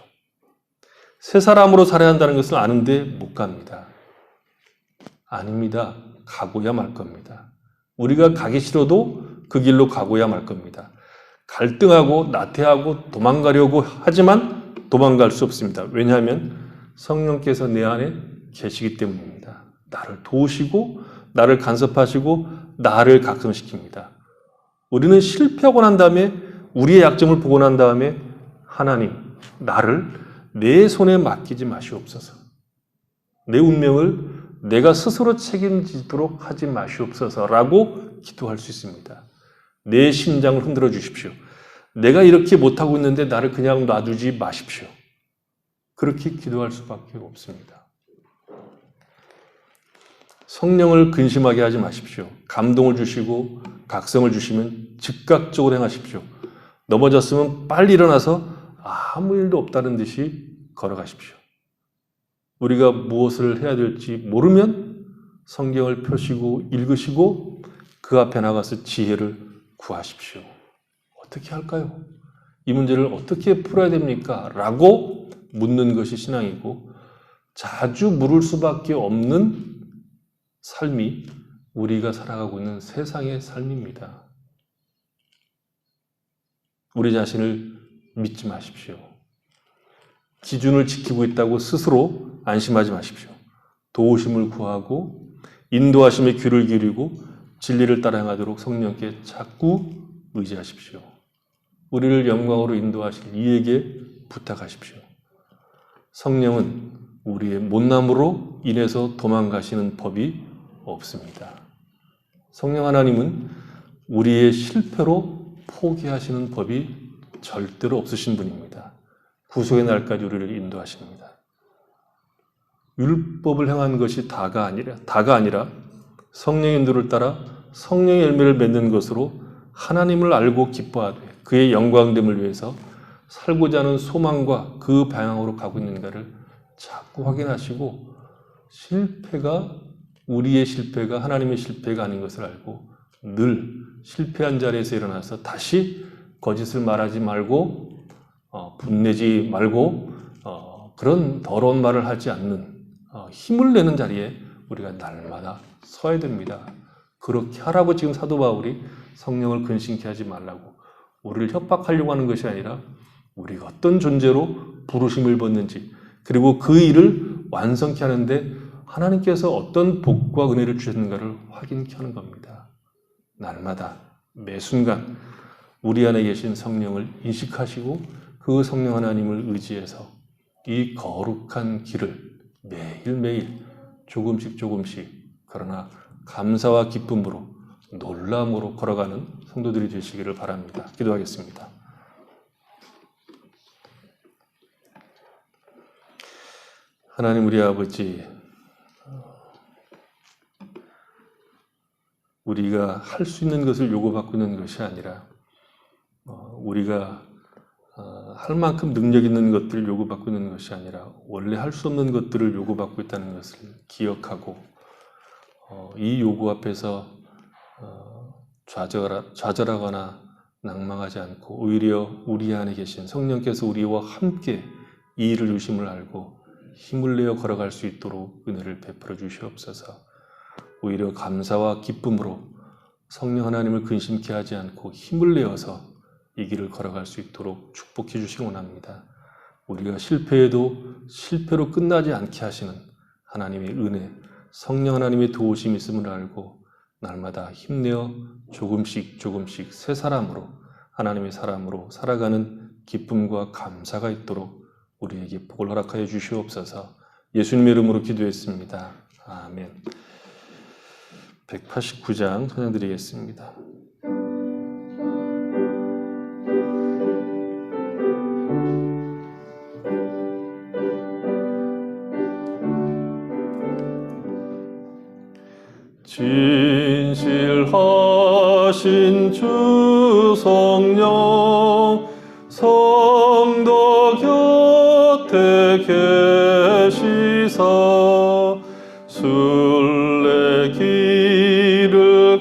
새 사람으로 살아야 한다는 것을 아는데 못 갑니다. 아닙니다. 가고야 말 겁니다. 우리가 가기 싫어도 그 길로 가고야 말 겁니다. 갈등하고 나태하고 도망가려고 하지만 도망갈 수 없습니다. 왜냐하면 성령께서 내 안에 계시기 때문입니다. 나를 도우시고 나를 간섭하시고 나를 각성시킵니다. 우리는 실패하고 난 다음에 우리의 약점을 보고 난 다음에 하나님, 나를 내 손에 맡기지 마시옵소서. 내 운명을 내가 스스로 책임지도록 하지 마시옵소서라고 기도할 수 있습니다. 내 심장을 흔들어 주십시오. 내가 이렇게 못하고 있는데 나를 그냥 놔두지 마십시오. 그렇게 기도할 수밖에 없습니다. 성령을 근심하게 하지 마십시오. 감동을 주시고 각성을 주시면 즉각적으로 행하십시오. 넘어졌으면 빨리 일어나서 아무 일도 없다는 듯이 걸어가십시오. 우리가 무엇을 해야 될지 모르면 성경을 펴시고 읽으시고 그 앞에 나가서 지혜를 구하십시오. 어떻게 할까요? 이 문제를 어떻게 풀어야 됩니까? 라고 묻는 것이 신앙이고, 자주 물을 수밖에 없는 삶이 우리가 살아가고 있는 세상의 삶입니다. 우리 자신을 믿지 마십시오. 기준을 지키고 있다고 스스로 안심하지 마십시오. 도우심을 구하고 인도하심에 귀를 기울이고 진리를 따라 행하도록 성령께 자꾸 의지하십시오. 우리를 영광으로 인도하실 이에게 부탁하십시오. 성령은 우리의 못남으로 인해서 도망가시는 법이 없습니다. 성령 하나님은 우리의 실패로 포기하시는 법이 절대로 없으신 분입니다. 구속의 날까지 우리를 인도하십니다. 율법을 행한 것이 다가 아니라 성령의 인도를 따라 성령의 열매를 맺는 것으로 하나님을 알고 기뻐하되 그의 영광됨을 위해서 살고자 하는 소망과 그 방향으로 가고 있는가를 자꾸 확인하시고, 우리의 실패가 하나님의 실패가 아닌 것을 알고 늘 실패한 자리에서 일어나서 다시 거짓을 말하지 말고 분내지 말고 그런 더러운 말을 하지 않는 힘을 내는 자리에 우리가 날마다 서야 됩니다. 그렇게 하라고 지금 사도 바울이 성령을 근심케 하지 말라고 우리를 협박하려고 하는 것이 아니라 우리가 어떤 존재로 부르심을 받는지, 그리고 그 일을 완성케 하는데 하나님께서 어떤 복과 은혜를 주셨는가를 확인케 하는 겁니다. 날마다 매 순간 우리 안에 계신 성령을 인식하시고 그 성령 하나님을 의지해서 이 거룩한 길을 매일매일 조금씩 그러나 감사와 기쁨으로 놀라움으로 걸어가는 성도들이 되시기를 바랍니다. 기도하겠습니다. 하나님 우리 아버지, 우리가 할 수 있는 것을 요구받고 있는 것이 아니라 우리가 할 만큼 능력 있는 것들을 요구받고 있는 것이 아니라 원래 할 수 없는 것들을 요구받고 있다는 것을 기억하고 이 요구 앞에서 좌절하거나 낭망하지 않고 오히려 우리 안에 계신 성령께서 우리와 함께 이 일을 주심을 알고 힘을 내어 걸어갈 수 있도록 은혜를 베풀어 주시옵소서. 오히려 감사와 기쁨으로 성령 하나님을 근심케 하지 않고 힘을 내어서 이 길을 걸어갈 수 있도록 축복해 주시기 원합니다. 우리가 실패해도 실패로 끝나지 않게 하시는 하나님의 은혜, 성령 하나님의 도우심이 있음을 알고 날마다 힘내어 조금씩 새 사람으로, 하나님의 사람으로 살아가는 기쁨과 감사가 있도록 우리에게 복을 허락하여 주시옵소서. 예수님의 이름으로 기도했습니다. 아멘. 189장 찬양드리겠습니다. 진실하신 주 성령 성도 곁에 계시사 순례길을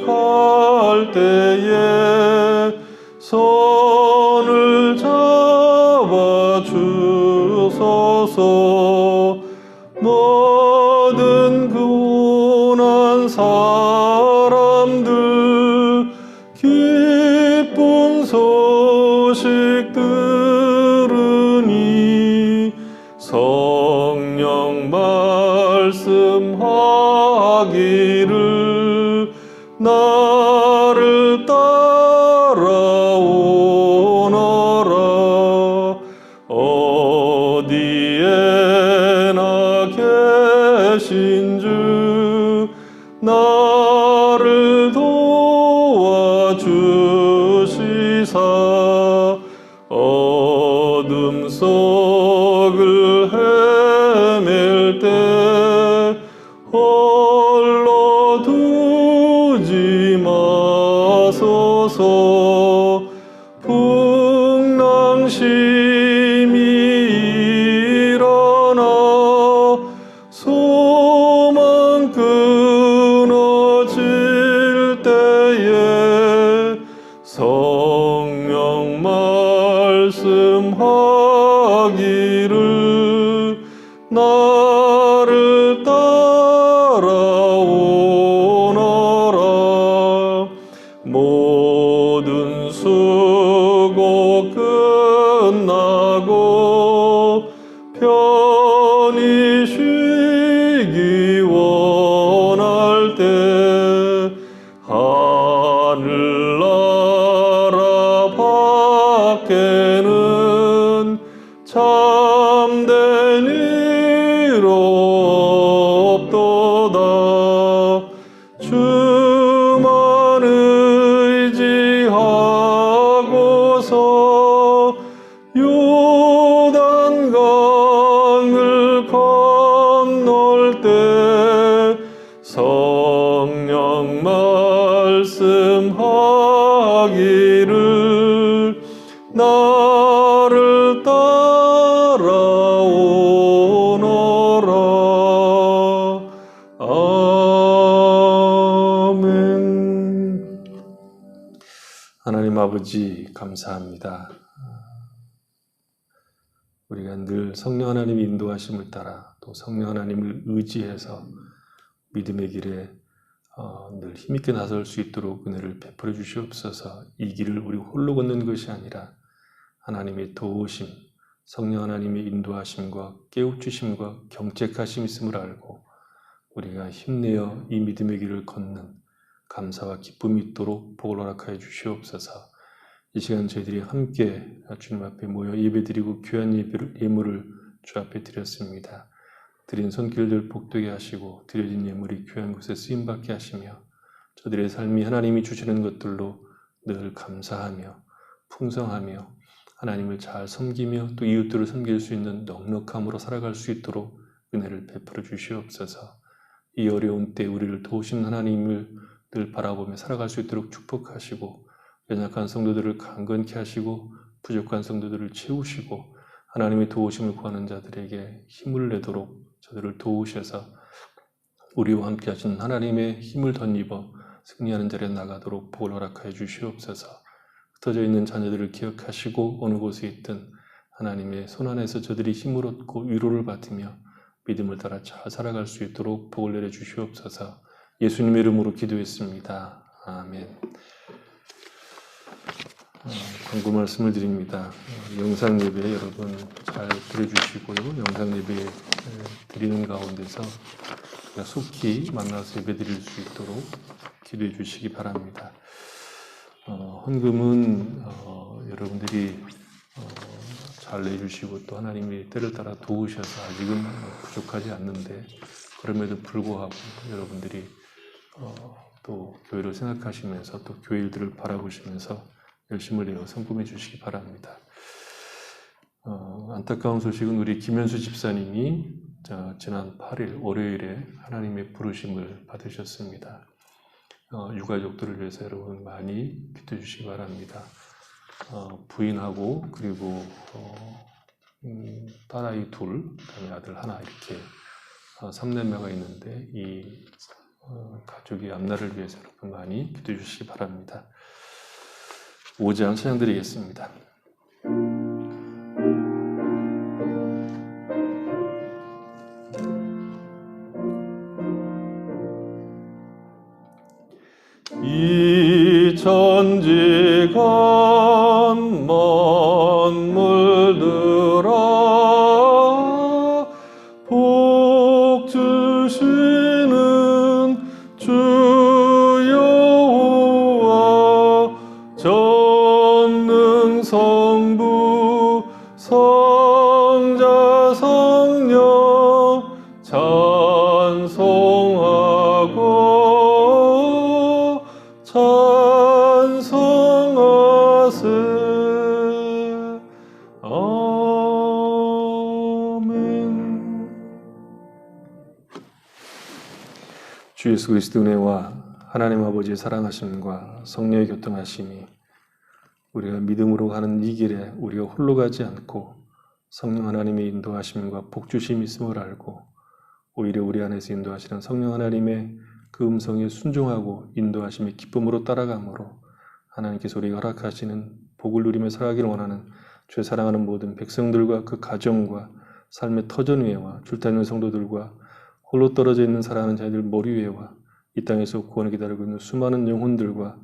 갈 때에 손을 잡아 주소서. 모든 고난 사람들 기쁜 소식 들으니 성령 말씀 주시사 어둠 속을 헤맬 때 홀로 두지 마소서. 풍랑심이 일어나 소망 끊어질 때에 성령 말씀하기를 나를 따라오너라. 모든 수고 끝나고 편히 쉬기 원할 때 하늘나라 밖에는 참된 일 없도다. 주만 의지하고서 요단강을 건널 때 성령 말씀하기를 나를 따라오너라. 아멘. 하나님 아버지 감사합니다. 우리가 늘 성령 하나님의 인도하심을 따라 또 성령 하나님을 의지해서 믿음의 길에 늘 힘있게 나설 수 있도록 은혜를 베풀어 주시옵소서. 이 길을 우리 홀로 걷는 것이 아니라 하나님의 도우심, 성령 하나님의 인도하심과 깨우치심과 경책하심 있음을 알고 우리가 힘내어 이 믿음의 길을 걷는 감사와 기쁨이 있도록 복을 허락하여 주시옵소서. 이 시간 저희들이 함께 주님 앞에 모여 예배드리고 귀한 예물을 주 앞에 드렸습니다. 드린 손길들 복되게 하시고 드려진 예물이 귀한 곳에 쓰임받게 하시며 저들의 삶이 하나님이 주시는 것들로 늘 감사하며 풍성하며 하나님을 잘 섬기며 또 이웃들을 섬길 수 있는 넉넉함으로 살아갈 수 있도록 은혜를 베풀어 주시옵소서. 이 어려운 때 우리를 도우신 하나님을 늘 바라보며 살아갈 수 있도록 축복하시고 연약한 성도들을 강건케 하시고 부족한 성도들을 채우시고 하나님의 도우심을 구하는 자들에게 힘을 내도록 저들을 도우셔서 우리와 함께 하신 하나님의 힘을 덧입어 승리하는 자리에 나가도록 복을 허락하여 주시옵소서. 흩어져 있는 자녀들을 기억하시고 어느 곳에 있든 하나님의 손안에서 저들이 힘을 얻고 위로를 받으며 믿음을 따라 잘 살아갈 수 있도록 복을 내려 주시옵소서. 예수님의 이름으로 기도했습니다. 아멘. 광고 말씀을 드립니다. 영상 예배 여러분 잘 들어주시고요. 영상 예배 드리는 가운데서 속히 만나서 예배 드릴 수 있도록 기도해 주시기 바랍니다. 헌금은 여러분들이 잘 내주시고 또 하나님이 때를 따라 도우셔서 아직은 부족하지 않는데 그럼에도 불구하고 여러분들이 또 교회를 생각하시면서 또 교회 일들을 바라보시면서 열심을 내어 성금해 주시기 바랍니다. 안타까운 소식은 우리 김현수 집사님이 지난 8일 월요일에 하나님의 부르심을 받으셨습니다. 유가족들을 위해서 여러분 많이 기도해 주시기 바랍니다. 부인하고 그리고 딸아이 둘, 그다음에 아들 하나 이렇게 3남매가 있는데 이 가족의 앞날을 위해서 여러분 많이 기도해 주시기 바랍니다. 5장 찬양 드리겠습니다. 이 천지간 만물들아 복 주시는 주 여호와 전능 성부 성자 성령 찬송하고 찬송하세 아멘. 주 예수 그리스도 은혜와 하나님 아버지의 사랑하심과 성령의 교통하심이 우리가 믿음으로 가는 이 길에 우리가 홀로 가지 않고 성령 하나님의 인도하심과 복주심이 있음을 알고 오히려 우리 안에서 인도하시는 성령 하나님의 그 음성에 순종하고 인도하심의 기쁨으로 따라가므로 하나님께서 우리가 허락하시는 복을 누리며 살아가기를 원하는 죄 사랑하는 모든 백성들과 그 가정과 삶의 터전 위에와 줄타있는 성도들과 홀로 떨어져 있는 사랑하는 자들 머리 위에와 이 땅에서 구원을 기다리고 있는 수많은 영혼들과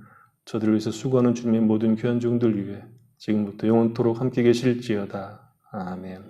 저들을 위해서 수고하는 주님의 모든 귀한 종들 위해 지금부터 영원토록 함께 계실지어다. 아멘.